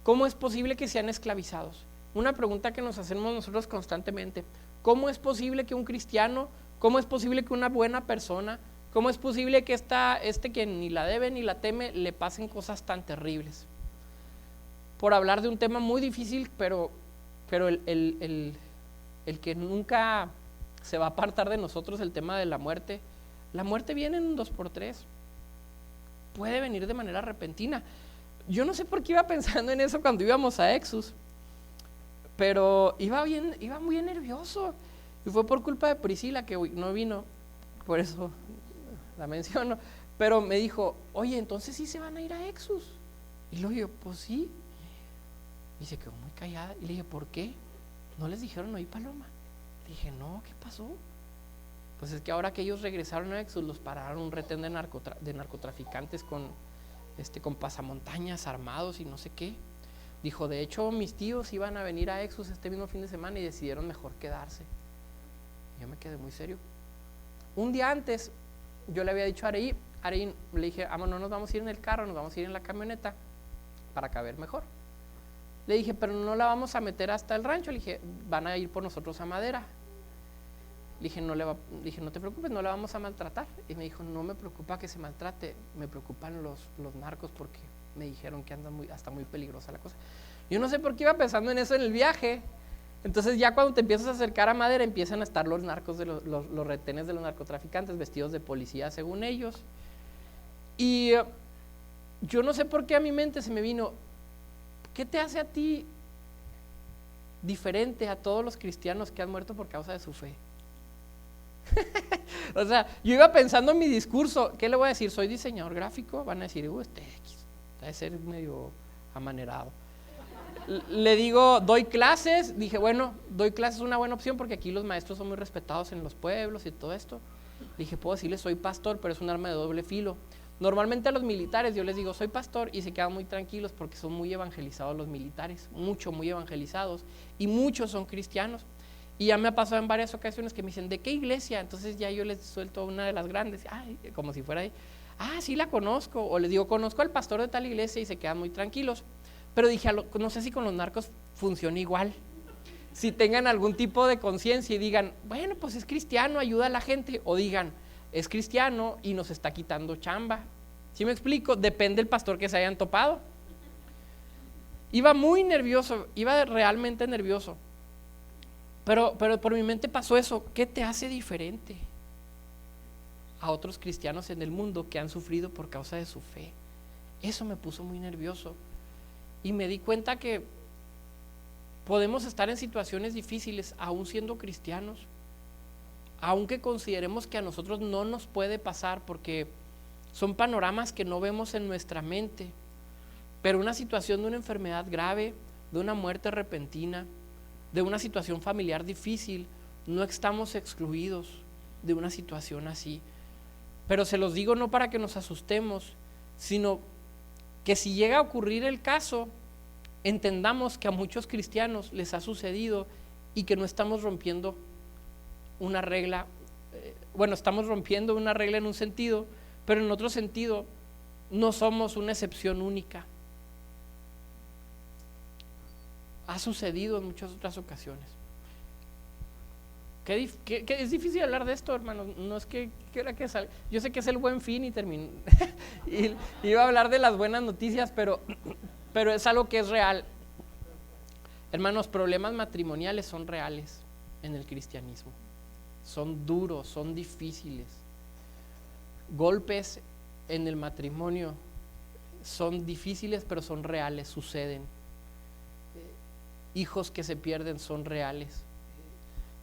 [SPEAKER 1] ¿Cómo es posible que sean esclavizados? Una pregunta que nos hacemos nosotros constantemente. ¿Cómo es posible que un cristiano, cómo es posible que una buena persona, cómo es posible que que ni la debe ni la teme, le pasen cosas tan terribles? Por hablar de un tema muy difícil, pero el que nunca se va a apartar de nosotros, el tema de la muerte. La muerte viene en un 2x3, puede venir de manera repentina. Yo no sé por qué iba pensando en eso cuando íbamos a Exus, pero iba muy nervioso, y fue por culpa de Priscila que no vino, por eso la menciono. Pero me dijo, oye, entonces sí se van a ir a Exus. Y luego yo, pues sí. Y se quedó muy callada, y le dije, ¿por qué? ¿No les dijeron hoy, Paloma? Le dije, no, ¿qué pasó? Pues es que ahora que ellos regresaron a Exodus, los pararon un retén de narcotraficantes con pasamontañas armados y no sé qué. Dijo, de hecho mis tíos iban a venir a Exodus este mismo fin de semana y decidieron mejor quedarse. Yo me quedé muy serio. Un día antes yo le había dicho a Areín, le dije, no nos vamos a ir en el carro, nos vamos a ir en la camioneta para caber mejor. Le dije, pero no la vamos a meter hasta el rancho. Le dije, van a ir por nosotros a Madera. Le dije, no te preocupes, no la vamos a maltratar. Y me dijo, no me preocupa que se maltrate, me preocupan los narcos porque me dijeron que anda hasta muy peligrosa la cosa. Yo no sé por qué iba pensando en eso en el viaje. Entonces ya cuando te empiezas a acercar a Madera, empiezan a estar los narcos, los retenes de los narcotraficantes vestidos de policía según ellos. Y yo no sé por qué a mi mente se me vino, ¿qué te hace a ti diferente a todos los cristianos que han muerto por causa de su fe? O sea, yo iba pensando en mi discurso, ¿qué le voy a decir? Soy diseñador gráfico, van a decir, este debe ser medio amanerado. Le digo, doy clases, dije, bueno, doy clases es una buena opción porque aquí los maestros son muy respetados en los pueblos y todo esto. Dije, puedo decirle, soy pastor, pero es un arma de doble filo. Normalmente a los militares yo les digo, soy pastor, y se quedan muy tranquilos porque son muy evangelizados los militares, muy evangelizados, y muchos son cristianos. Y ya me ha pasado en varias ocasiones que me dicen, ¿de qué iglesia? Entonces ya yo les suelto una de las grandes, como si fuera ahí, sí la conozco, o les digo, conozco al pastor de tal iglesia, y se quedan muy tranquilos. Pero dije, no sé si con los narcos funciona igual, si tengan algún tipo de conciencia y digan, bueno, pues es cristiano, ayuda a la gente, o digan, es cristiano y nos está quitando chamba. ¿Sí me explico? Depende del pastor que se hayan topado. Iba muy nervioso, iba realmente nervioso. Pero por mi mente pasó eso, ¿qué te hace diferente a otros cristianos en el mundo que han sufrido por causa de su fe? Eso me puso muy nervioso y me di cuenta que podemos estar en situaciones difíciles aún siendo cristianos, aunque consideremos que a nosotros no nos puede pasar porque son panoramas que no vemos en nuestra mente, pero una situación de una enfermedad grave, de una muerte repentina, de una situación familiar difícil, no estamos excluidos de una situación así. Pero se los digo no para que nos asustemos, sino que si llega a ocurrir el caso, entendamos que a muchos cristianos les ha sucedido y que no estamos rompiendo una regla, estamos rompiendo una regla en un sentido, pero en otro sentido no somos una excepción única. Ha sucedido en muchas otras ocasiones. Es difícil hablar de esto, hermano. No es que quiera que salga. Yo sé que es el Buen Fin y termino. y iba a hablar de las buenas noticias, pero es algo que es real. Hermanos, problemas matrimoniales son reales en el cristianismo. Son duros, son difíciles. Golpes en el matrimonio son difíciles, pero son reales, suceden. Hijos que se pierden son reales.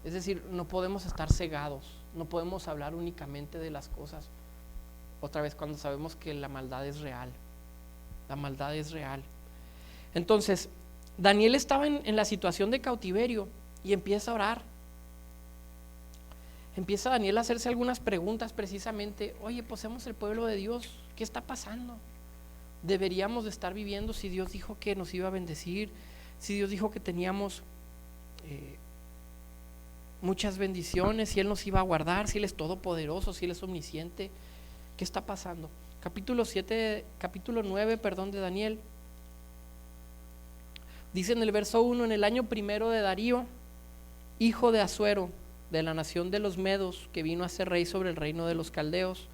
[SPEAKER 1] Es decir, no podemos estar cegados, no podemos hablar únicamente de las cosas. Otra vez, cuando sabemos que la maldad es real, la maldad es real. Entonces, Daniel estaba en la situación de cautiverio y empieza a orar. Empieza Daniel a hacerse algunas preguntas precisamente. Oye, pues somos el pueblo de Dios, ¿qué está pasando? Deberíamos de estar viviendo si Dios dijo que nos iba a bendecir, si Dios dijo que teníamos muchas bendiciones, si Él nos iba a guardar, si Él es todopoderoso, si Él es omnisciente. ¿Qué está pasando? Capítulo 9 de Daniel. Dice en el verso 1, en el año primero de Darío, hijo de Asuero, de la nación de los Medos, que vino a ser rey sobre el reino de los caldeos,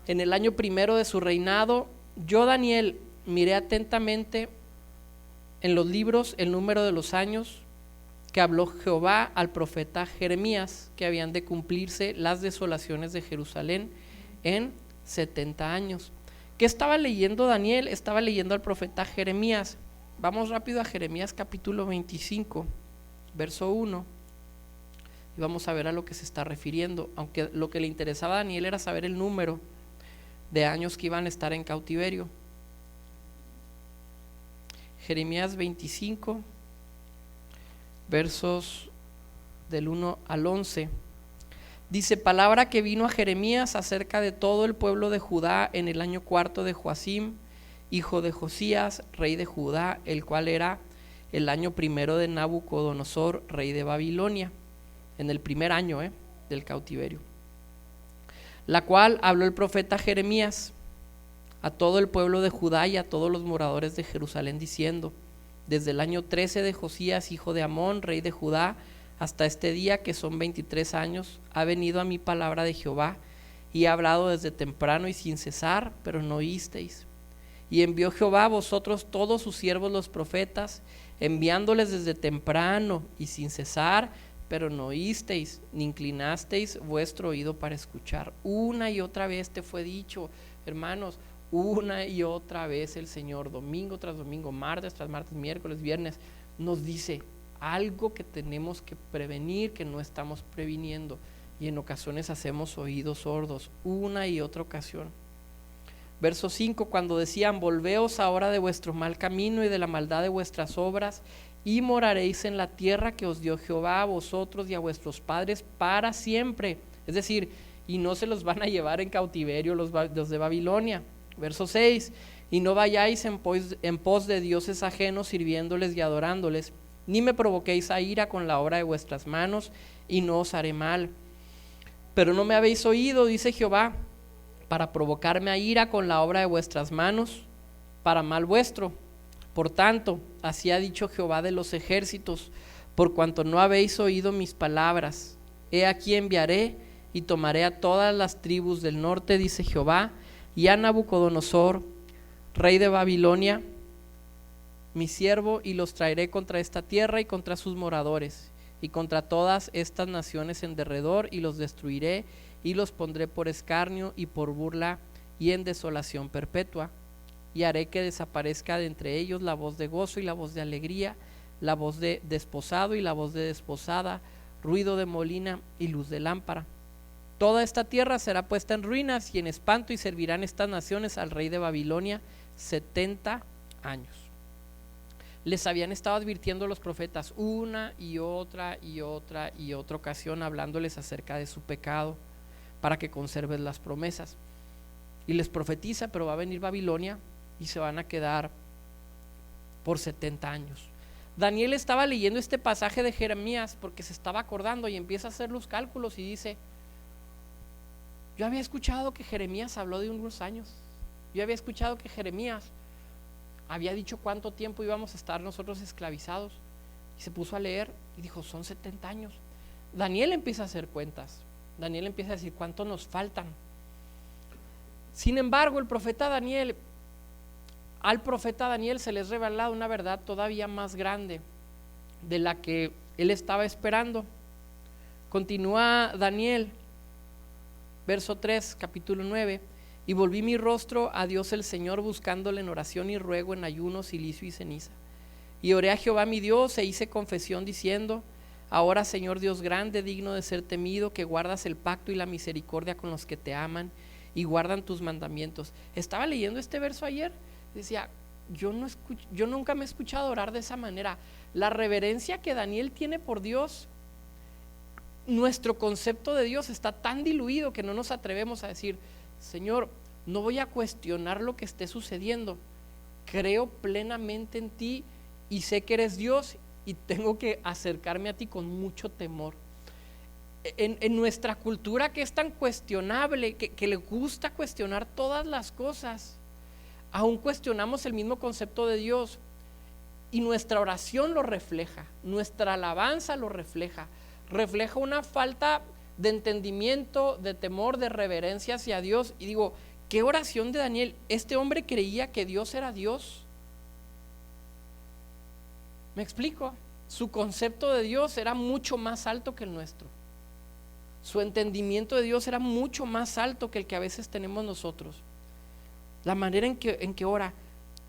[SPEAKER 1] en el año primero de su reinado, yo, Daniel, miré atentamente en los libros el número de los años que habló Jehová al profeta Jeremías, que habían de cumplirse las desolaciones de Jerusalén en 70 años. ¿Qué estaba leyendo Daniel? Estaba leyendo al profeta Jeremías. Vamos rápido a Jeremías capítulo 25, verso 1, y vamos a ver a lo que se está refiriendo, aunque lo que le interesaba a Daniel era saber el número de años que iban a estar en cautiverio. Jeremías 25, versos del 1 al 11. Dice, palabra que vino a Jeremías acerca de todo el pueblo de Judá en el año 4 de Joacim, hijo de Josías, rey de Judá, el cual era el año 1 de Nabucodonosor, rey de Babilonia, en el primer año del cautiverio. La cual habló el profeta Jeremías a todo el pueblo de Judá y a todos los moradores de Jerusalén, diciendo, desde el año 13 de Josías, hijo de Amón, rey de Judá, hasta este día, que son 23 años, ha venido a mí palabra de Jehová, y ha hablado desde temprano y sin cesar, pero no oísteis. Y envió Jehová a vosotros todos sus siervos los profetas, enviándoles desde temprano y sin cesar, pero no oísteis, ni inclinasteis vuestro oído para escuchar. Una y otra vez te fue dicho, hermanos, una y otra vez el Señor, domingo tras domingo, martes tras martes, miércoles, viernes, nos dice algo que tenemos que prevenir, que no estamos previniendo, y en ocasiones hacemos oídos sordos, una y otra ocasión. Verso 5, cuando decían, volveos ahora de vuestro mal camino y de la maldad de vuestras obras, y moraréis en la tierra que os dio Jehová a vosotros y a vuestros padres para siempre. Es decir, y no se los van a llevar en cautiverio los de Babilonia. Verso 6, y no vayáis en pos de dioses ajenos, sirviéndoles y adorándoles, ni me provoquéis a ira con la obra de vuestras manos, y no os haré mal. Pero no me habéis oído, dice Jehová, para provocarme a ira con la obra de vuestras manos, para mal vuestro. Por tanto, así ha dicho Jehová de los ejércitos, por cuanto no habéis oído mis palabras, he aquí enviaré y tomaré a todas las tribus del norte, dice Jehová, y a Nabucodonosor, rey de Babilonia, mi siervo, y los traeré contra esta tierra y contra sus moradores, y contra todas estas naciones en derredor, y los destruiré, y los pondré por escarnio y por burla y en desolación perpetua, y haré que desaparezca de entre ellos la voz de gozo y la voz de alegría, la voz de desposado y la voz de desposada, ruido de molina y luz de lámpara. Toda esta tierra será puesta en ruinas y en espanto, y servirán estas naciones al rey de Babilonia 70 años. Les habían estado advirtiendo los profetas una y otra y otra y otra ocasión, hablándoles acerca de su pecado para que conserven las promesas. Y les profetiza, pero va a venir Babilonia y se van a quedar por 70 años. Daniel estaba leyendo este pasaje de Jeremías porque se estaba acordando y empieza a hacer los cálculos y dice, yo había escuchado que Jeremías habló de unos años, yo había escuchado que Jeremías había dicho cuánto tiempo íbamos a estar nosotros esclavizados, y se puso a leer y dijo, son 70 años. Daniel empieza a hacer cuentas, Daniel empieza a decir cuánto nos faltan. Sin embargo, al profeta Daniel se les revelado una verdad todavía más grande de la que él estaba esperando. Continúa Daniel, verso 3, capítulo 9. Y volví mi rostro a Dios el Señor, buscándole en oración y ruego, en ayuno, cilicio y ceniza. Y oré a Jehová mi Dios e hice confesión diciendo, ahora Señor Dios grande, digno de ser temido, que guardas el pacto y la misericordia con los que te aman y guardan tus mandamientos. Estaba leyendo este verso ayer, decía, yo nunca me he escuchado orar de esa manera. La reverencia que Daniel tiene por Dios, nuestro concepto de Dios está tan diluido que no nos atrevemos a decir, Señor, no voy a cuestionar lo que esté sucediendo, creo plenamente en ti y sé que eres Dios y tengo que acercarme a ti con mucho temor. En nuestra cultura, que es tan cuestionable, que le gusta cuestionar todas las cosas, aún cuestionamos el mismo concepto de Dios, y nuestra oración lo refleja, nuestra alabanza lo refleja una falta de entendimiento, de temor, de reverencia hacia Dios. Y digo, ¿qué oración de Daniel? Este hombre creía que Dios era Dios. ¿Me explico? Su concepto de Dios era mucho más alto que el nuestro. Su entendimiento de Dios era mucho más alto que el que a veces tenemos nosotros. La manera en que ora,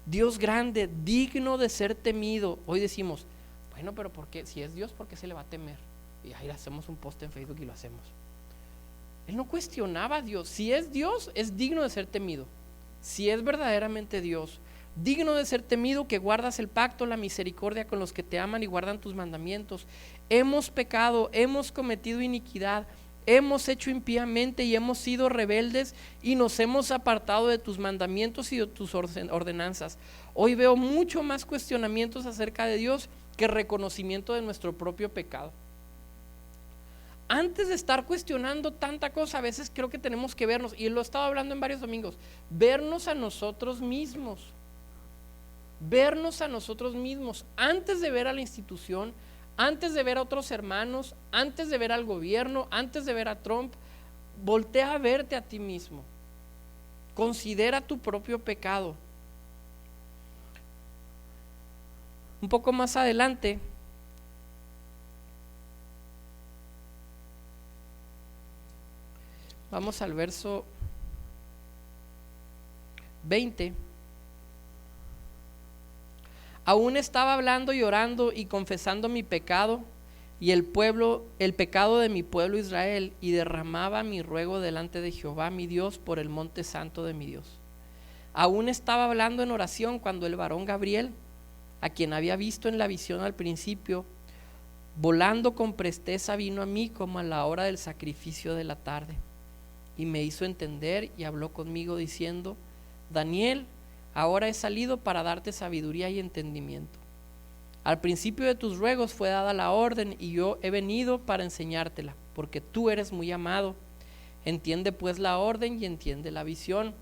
[SPEAKER 1] Dios grande, digno de ser temido. Hoy decimos, bueno, pero ¿por qué? Si es Dios, ¿por qué se le va a temer? Y ahí hacemos un post en Facebook y lo hacemos. Él no cuestionaba a Dios. Si es Dios, es digno de ser temido. Si es verdaderamente Dios, digno de ser temido, que guardas el pacto, la misericordia con los que te aman y guardan tus mandamientos. Hemos pecado, hemos cometido iniquidad, hemos hecho impíamente y hemos sido rebeldes y nos hemos apartado de tus mandamientos y de tus ordenanzas. Hoy veo mucho más cuestionamientos acerca de Dios que reconocimiento de nuestro propio pecado. Antes de estar cuestionando tanta cosa, a veces creo que tenemos que vernos, y lo he estado hablando en varios domingos, vernos a nosotros mismos. Vernos a nosotros mismos antes de ver a la institución, antes de ver a otros hermanos, antes de ver al gobierno, antes de ver a Trump. Voltea a verte a ti mismo. Considera tu propio pecado. Un poco más adelante, vamos al verso 20. Aún estaba hablando y orando y confesando mi pecado y el pecado de mi pueblo Israel, y derramaba mi ruego delante de Jehová mi Dios por el monte santo de mi Dios. Aún estaba hablando en oración cuando el varón Gabriel, a quien había visto en la visión al principio, volando con presteza vino a mí como a la hora del sacrificio de la tarde, y me hizo entender y habló conmigo diciendo: Daniel, ahora he salido para darte sabiduría y entendimiento. Al principio de tus ruegos fue dada la orden, y yo he venido para enseñártela, porque tú eres muy amado. Entiende pues la orden y entiende la visión.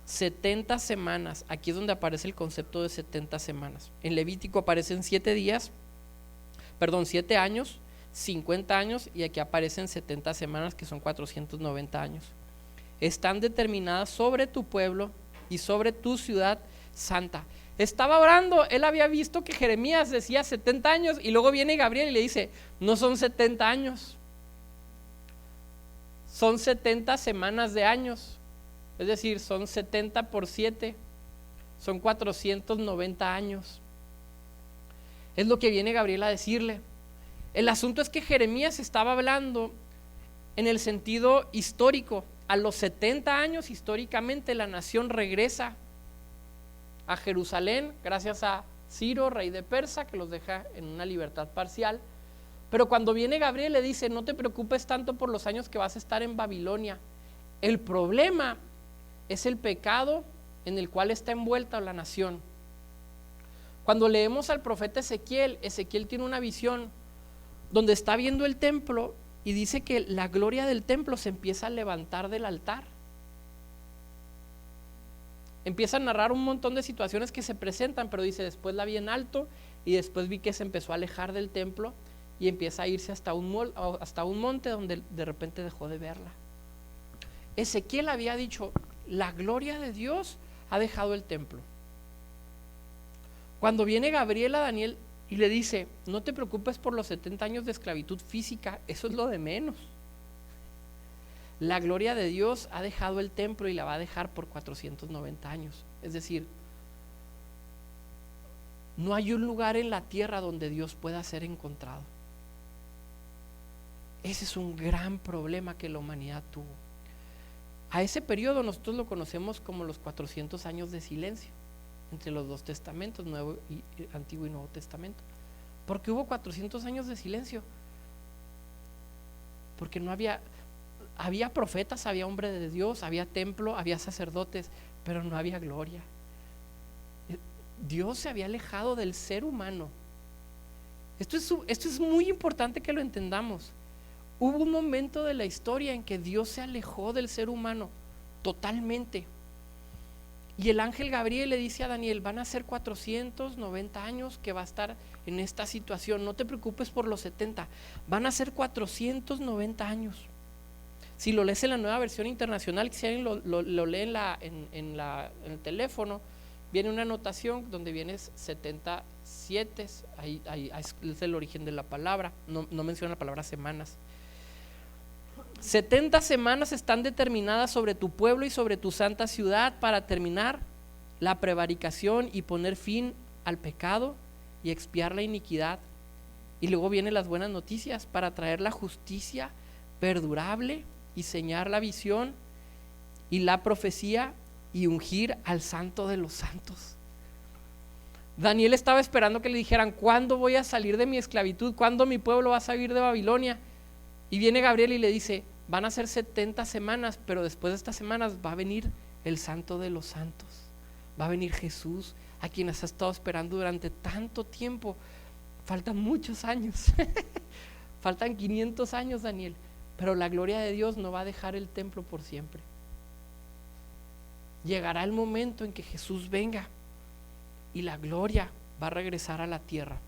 [SPEAKER 1] 70 semanas, aquí es donde aparece el concepto de 70 semanas. En Levítico aparecen 7 años, 50 años, y aquí aparecen 70 semanas, que son 490 años. Están determinadas sobre tu pueblo y sobre tu ciudad santa. Estaba orando, él había visto que Jeremías decía 70 años, y luego viene Gabriel y le dice: no son 70 años, son 70 semanas de años. Es decir, son 70 por 7, son 490 años. Es lo que viene Gabriel a decirle. El asunto es que Jeremías estaba hablando en el sentido histórico. A los 70 años, históricamente, la nación regresa a Jerusalén gracias a Ciro, rey de Persa, que los deja en una libertad parcial. Pero cuando viene Gabriel le dice: no te preocupes tanto por los años que vas a estar en Babilonia. El problema es el pecado en el cual está envuelta la nación. Cuando leemos al profeta Ezequiel, Ezequiel tiene una visión donde está viendo el templo y dice que la gloria del templo se empieza a levantar del altar. Empieza a narrar un montón de situaciones que se presentan, pero dice: después la vi en alto y después vi que se empezó a alejar del templo y empieza a irse hasta un monte donde de repente dejó de verla. Ezequiel había dicho: la gloria de Dios ha dejado el templo. Cuando viene Gabriel a Daniel y le dice: no te preocupes por los 70 años de esclavitud física, eso es lo de menos. La gloria de Dios ha dejado el templo y la va a dejar por 490 años. Es decir, no hay un lugar en la tierra donde Dios pueda ser encontrado. Ese es un gran problema que la humanidad tuvo. A ese periodo nosotros lo conocemos como los 400 años de silencio entre los dos testamentos, Antiguo y Nuevo Testamento. ¿Por qué hubo 400 años de silencio? Porque no había profetas, había hombre de Dios, había templo, había sacerdotes, pero no había gloria. Dios se había alejado del ser humano. Esto es muy importante que lo entendamos. Hubo un momento de la historia en que Dios se alejó del ser humano totalmente. Y el ángel Gabriel le dice a Daniel: van a ser 490 años que va a estar en esta situación. No te preocupes por los 70, van a ser 490 años. Si lo lees en la Nueva Versión Internacional, si alguien lo lee en el teléfono, viene una anotación donde viene 77, ahí es el origen de la palabra, no menciona la palabra semanas. 70 semanas están determinadas sobre tu pueblo y sobre tu santa ciudad para terminar la prevaricación y poner fin al pecado y expiar la iniquidad. Y luego vienen las buenas noticias para traer la justicia perdurable y sellar la visión y la profecía y ungir al santo de los santos. Daniel estaba esperando que le dijeran: ¿cuándo voy a salir de mi esclavitud? ¿Cuándo mi pueblo va a salir de Babilonia? Y viene Gabriel y le dice, van a ser 70 semanas, pero después de estas semanas va a venir el Santo de los Santos, va a venir Jesús, a quien has estado esperando durante tanto tiempo. Faltan muchos años, faltan 500 años, Daniel, pero la gloria de Dios no va a dejar el templo por siempre. Llegará el momento en que Jesús venga y la gloria va a regresar a la tierra.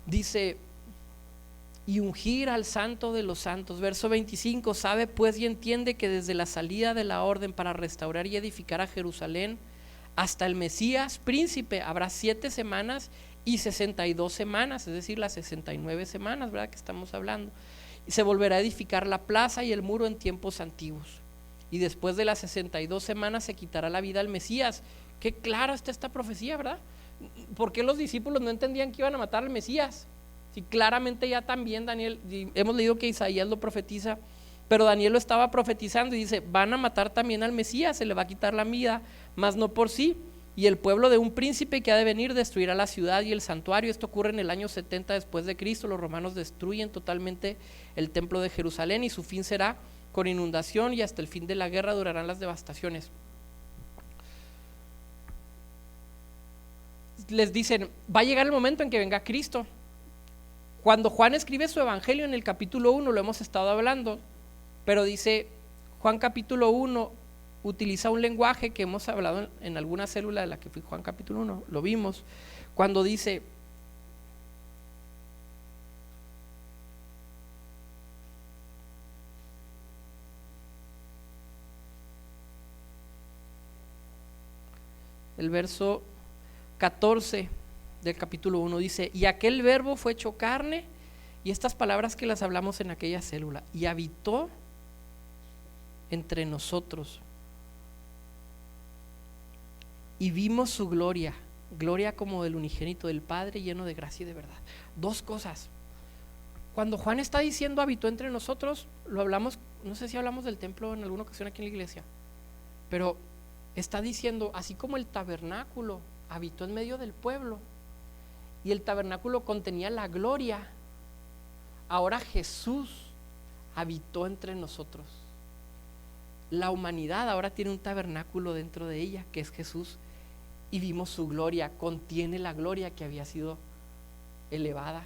[SPEAKER 1] Dice, y ungir al Santo de los Santos. Verso 25, sabe pues y entiende que desde la salida de la orden para restaurar y edificar a Jerusalén hasta el Mesías príncipe habrá 7 semanas y 62 semanas, es decir, las 69 semanas, ¿verdad?, que estamos hablando. Y se volverá a edificar la plaza y el muro en tiempos antiguos. Y después de las 62 semanas se quitará la vida al Mesías. Qué clara está esta profecía, ¿verdad? ¿Por qué los discípulos no entendían que iban a matar al Mesías? Si claramente ya también Daniel, hemos leído que Isaías lo profetiza, pero Daniel lo estaba profetizando y dice, van a matar también al Mesías, se le va a quitar la vida, mas no por sí, y el pueblo de un príncipe que ha de venir destruirá la ciudad y el santuario. Esto ocurre en el año 70 después de Cristo. Los romanos destruyen totalmente el templo de Jerusalén y su fin será con inundación, y hasta el fin de la guerra durarán las devastaciones. Les dicen, va a llegar el momento en que venga Cristo. Cuando Juan escribe su evangelio en el capítulo 1, lo hemos estado hablando, pero dice Juan capítulo 1, utiliza un lenguaje que hemos hablado en alguna célula de la que fui Juan capítulo 1, lo vimos, cuando dice, el verso 14 del capítulo 1 dice, y aquel verbo fue hecho carne, y estas palabras que las hablamos en aquella célula, y habitó entre nosotros, y vimos su gloria, gloria como del unigénito del Padre, lleno de gracia y de verdad. Dos cosas. Cuando Juan está diciendo habitó entre nosotros, lo hablamos, no sé si hablamos del templo en alguna ocasión aquí en la iglesia, pero está diciendo, así como el tabernáculo habitó en medio del pueblo y el tabernáculo contenía la gloria, ahora Jesús habitó entre nosotros. La humanidad ahora tiene un tabernáculo dentro de ella, que es Jesús, y vimos su gloria, contiene la gloria que había sido elevada.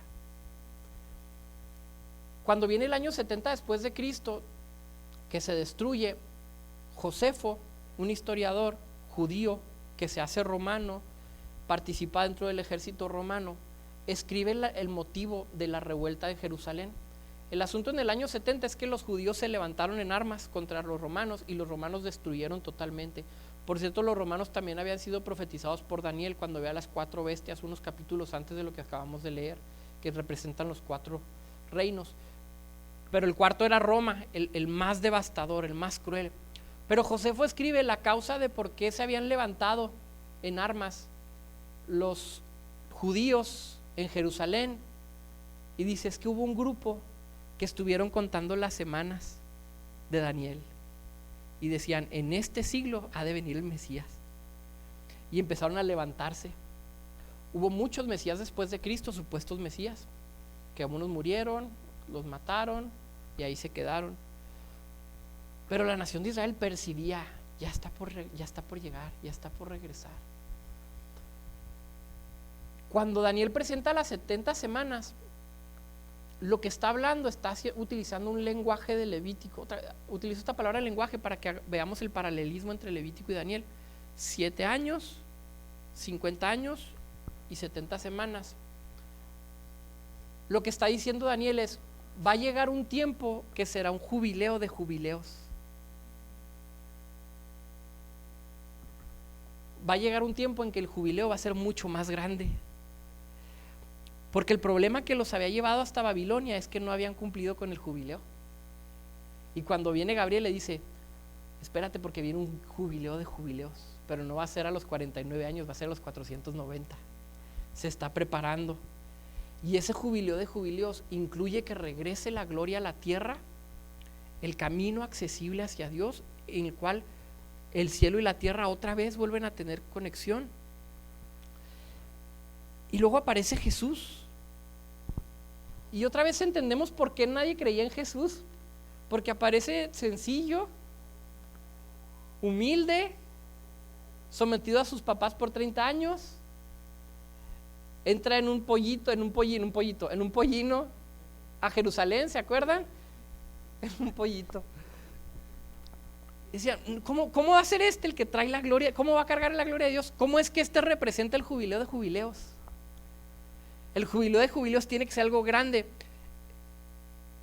[SPEAKER 1] Cuando viene el año 70 después de Cristo, que se destruye, Josefo, un historiador judío que se hace romano, participa dentro del ejército romano, escribe el motivo de la revuelta de Jerusalén. El asunto en el año 70 es que los judíos se levantaron en armas contra los romanos y los romanos destruyeron totalmente. Por cierto, los romanos también habían sido profetizados por Daniel cuando ve a las 4 bestias unos capítulos antes de lo que acabamos de leer, que representan los 4 reinos. Pero el cuarto era Roma, el más devastador, el más cruel. Pero Josefo escribe la causa de por qué se habían levantado en armas los judíos en Jerusalén, y dice, es que hubo un grupo que estuvieron contando las semanas de Daniel y decían, en este siglo ha de venir el Mesías, y empezaron a levantarse. Hubo muchos Mesías después de Cristo, supuestos Mesías, que algunos murieron, los mataron y ahí se quedaron, pero la nación de Israel percibía, ya está por llegar, ya está por regresar. Cuando Daniel presenta las 70 semanas, lo que está hablando, está utilizando un lenguaje de Levítico. Utilizo esta palabra lenguaje para que veamos el paralelismo entre Levítico y Daniel. 7 años, 50 años y 70 semanas. Lo que está diciendo Daniel es, va a llegar un tiempo que será un jubileo de jubileos. Va a llegar un tiempo en que el jubileo va a ser mucho más grande. Porque el problema que los había llevado hasta Babilonia es que no habían cumplido con el jubileo. Y cuando viene Gabriel le dice, espérate porque viene un jubileo de jubileos, pero no va a ser a los 49 años, va a ser a los 490. Se está preparando. Y ese jubileo de jubileos incluye que regrese la gloria a la tierra, el camino accesible hacia Dios, en el cual el cielo y la tierra otra vez vuelven a tener conexión. Y luego aparece Jesús. Y otra vez entendemos por qué nadie creía en Jesús, porque aparece sencillo, humilde, sometido a sus papás por 30 años, entra en un pollino a Jerusalén, ¿se acuerdan? En un pollito. Decían, ¿cómo va a ser el que trae la gloria? ¿Cómo va a cargar la gloria de Dios? ¿Cómo es que representa el jubileo de jubileos? El jubileo de jubileos tiene que ser algo grande.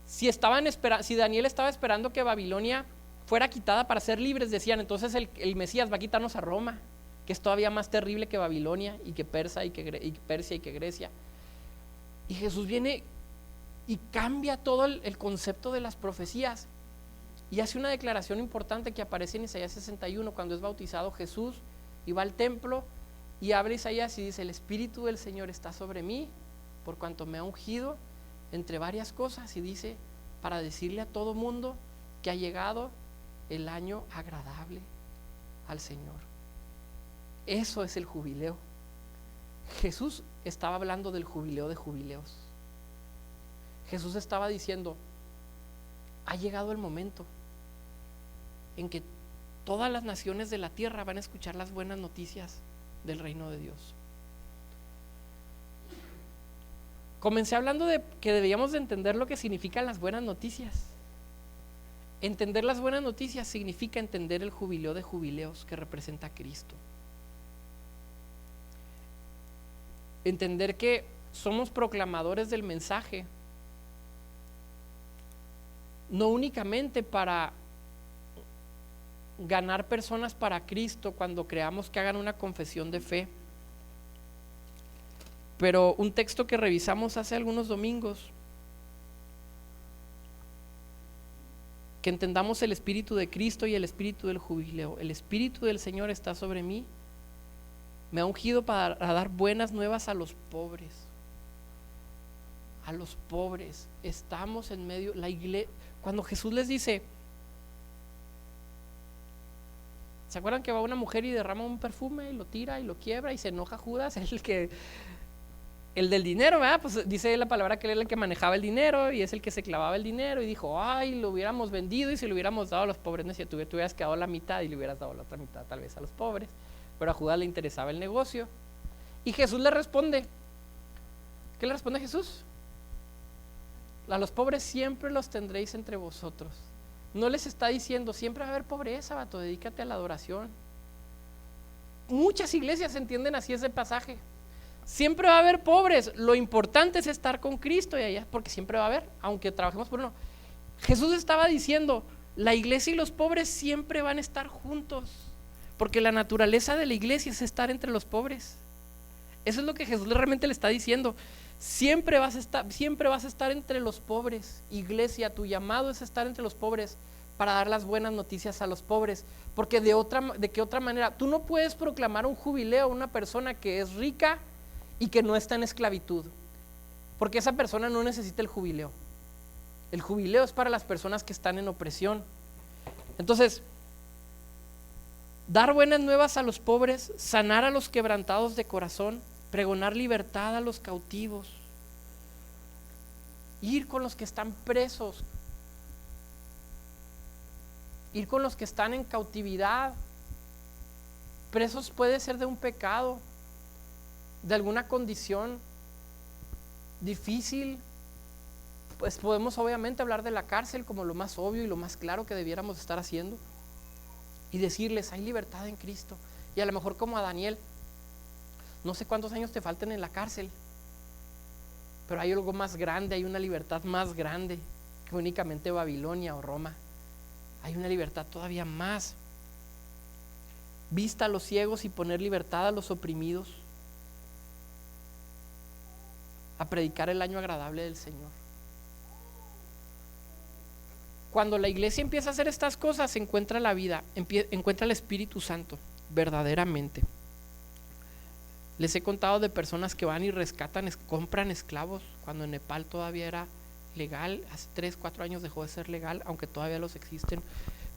[SPEAKER 1] Si Daniel estaba esperando que Babilonia fuera quitada para ser libres, decían, entonces el Mesías va a quitarnos a Roma, que es todavía más terrible que Babilonia y que Persia y que Grecia. Y Jesús viene y cambia todo el concepto de las profecías y hace una declaración importante que aparece en Isaías 61, cuando es bautizado Jesús y va al templo y abre Isaías y dice, el Espíritu del Señor está sobre mí, por cuanto me ha ungido entre varias cosas, y dice, para decirle a todo mundo que ha llegado el año agradable al Señor. Eso es el jubileo. Jesús estaba hablando del jubileo de jubileos. Jesús estaba diciendo, ha llegado el momento en que todas las naciones de la tierra van a escuchar las buenas noticias del reino de Dios. Comencé hablando de que debíamos de entender lo que significan las buenas noticias. Entender las buenas noticias significa entender el jubileo de jubileos que representa a Cristo. Entender que somos proclamadores del mensaje, no únicamente para ganar personas para Cristo cuando creamos que hagan una confesión de fe, pero un texto que revisamos hace algunos domingos, que entendamos el espíritu de Cristo y el espíritu del jubileo. El espíritu del Señor está sobre mí, me ha ungido para dar buenas nuevas a los pobres. A los pobres. Estamos en medio, la iglesia, cuando Jesús les dice, ¿se acuerdan que va una mujer y derrama un perfume y lo tira y lo quiebra y se enoja Judas? El del dinero, ¿verdad? Pues dice la palabra que él era el que manejaba el dinero y es el que se clavaba el dinero y dijo, ay, lo hubiéramos vendido y se lo hubiéramos dado a los pobres. No, si tú hubieras quedado la mitad y le hubieras dado la otra mitad tal vez a los pobres, pero a Judas le interesaba el negocio. Y Jesús le responde, ¿qué le responde Jesús? A los pobres siempre los tendréis entre vosotros. No les está diciendo, siempre va a haber pobreza, vato, dedícate a la adoración. Muchas iglesias entienden así ese pasaje. Siempre va a haber pobres, lo importante es estar con Cristo y allá, porque siempre va a haber, aunque trabajemos por uno. Jesús estaba diciendo, la iglesia y los pobres siempre van a estar juntos, porque la naturaleza de la iglesia es estar entre los pobres. Eso es lo que Jesús realmente le está diciendo. Siempre vas a estar entre los pobres. Iglesia, tu llamado es estar entre los pobres para dar las buenas noticias a los pobres, porque de qué otra manera, tú no puedes proclamar un jubileo a una persona que es rica y que no está en esclavitud, porque esa persona no necesita el jubileo. El jubileo es para las personas que están en opresión. Entonces, dar buenas nuevas a los pobres, sanar a los quebrantados de corazón, pregonar libertad a los cautivos, ir con los que están presos, ir con los que están en cautividad. Presos puede ser de un pecado, de alguna condición difícil. Pues podemos obviamente hablar de la cárcel como lo más obvio y lo más claro que debiéramos estar haciendo y decirles, hay libertad en Cristo. Y a lo mejor como a Daniel, no sé cuántos años te falten en la cárcel, pero hay algo más grande, hay una libertad más grande que únicamente Babilonia o Roma. Hay una libertad todavía más. Vista a los ciegos y poner libertad a los oprimidos, a predicar el año agradable del Señor. Cuando la iglesia empieza a hacer estas cosas, se encuentra la vida, encuentra el Espíritu Santo, verdaderamente. Les he contado de personas que van y rescatan, compran esclavos, cuando en Nepal todavía era legal, hace 3, 4 años dejó de ser legal, aunque todavía los existen,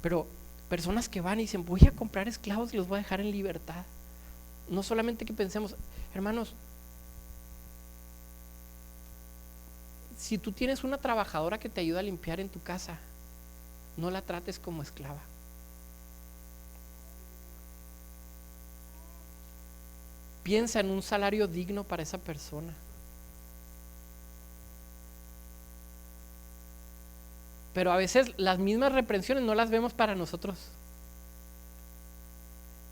[SPEAKER 1] pero personas que van y dicen, voy a comprar esclavos y los voy a dejar en libertad. No solamente que pensemos, hermanos, Si tú tienes una trabajadora que te ayuda a limpiar en tu casa, no la trates como esclava. Piensa en un salario digno para esa persona. Pero a veces las mismas reprensiones no las vemos para nosotros.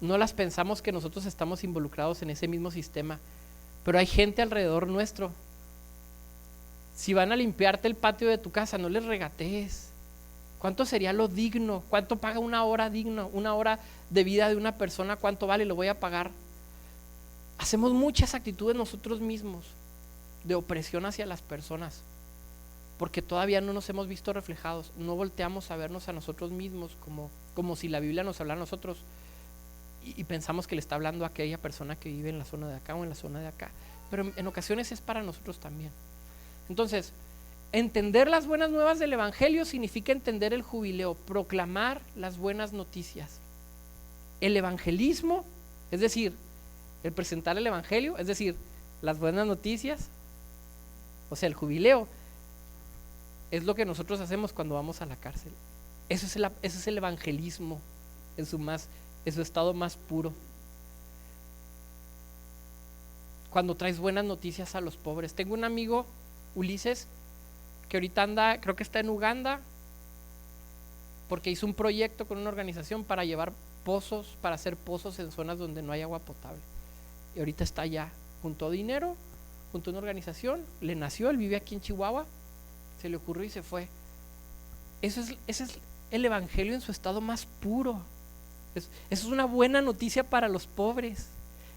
[SPEAKER 1] No las pensamos que nosotros estamos involucrados en ese mismo sistema. Pero hay gente alrededor nuestro. Si van a limpiarte el patio de tu casa, no les regatees. ¿Cuánto sería lo digno? ¿Cuánto paga una hora digna? Una hora de vida de una persona, ¿cuánto vale? Lo voy a pagar. Hacemos muchas actitudes nosotros mismos de opresión hacia las personas, porque todavía no nos hemos visto reflejados. No volteamos a vernos a nosotros mismos como si la Biblia nos hablara a nosotros y pensamos que le está hablando a aquella persona que vive en la zona de acá o en la zona de acá, pero en ocasiones es para nosotros también. Entonces, entender las buenas nuevas del Evangelio significa entender el jubileo, proclamar las buenas noticias. El evangelismo, es decir, el presentar el Evangelio, es decir, las buenas noticias, o sea, el jubileo, es lo que nosotros hacemos cuando vamos a la cárcel. Eso es el evangelismo en su estado más puro. Cuando traes buenas noticias a los pobres. Tengo un amigo, Ulises, que ahorita anda, creo que está en Uganda, porque hizo un proyecto con una organización para llevar pozos, para hacer pozos en zonas donde no hay agua potable. Y ahorita está allá, juntó dinero, juntó una organización, le nació, él vive aquí en Chihuahua, se le ocurrió y se fue. Ese es el evangelio en su estado más puro. Eso es una buena noticia para los pobres.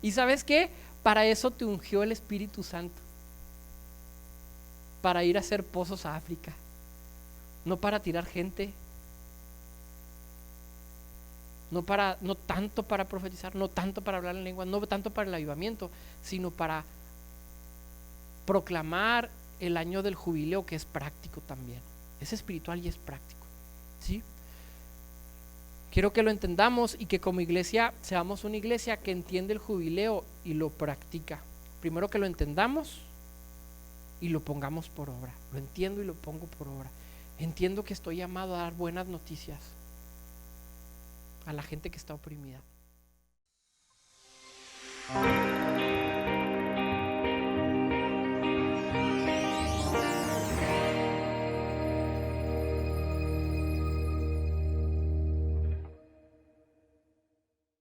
[SPEAKER 1] ¿Y sabes qué? Para eso te ungió el Espíritu Santo, para ir a hacer pozos a África, no para tirar gente, no tanto para profetizar, no tanto para hablar en lengua, no tanto para el avivamiento, sino para proclamar el año del jubileo, que es práctico también. Es espiritual y es práctico, ¿sí? Quiero que lo entendamos y que como iglesia seamos una iglesia que entiende el jubileo y lo practica. Primero que lo entendamos y lo pongamos por obra. Lo entiendo y lo pongo por obra. Entiendo que estoy llamado a dar buenas noticias a la gente que está oprimida.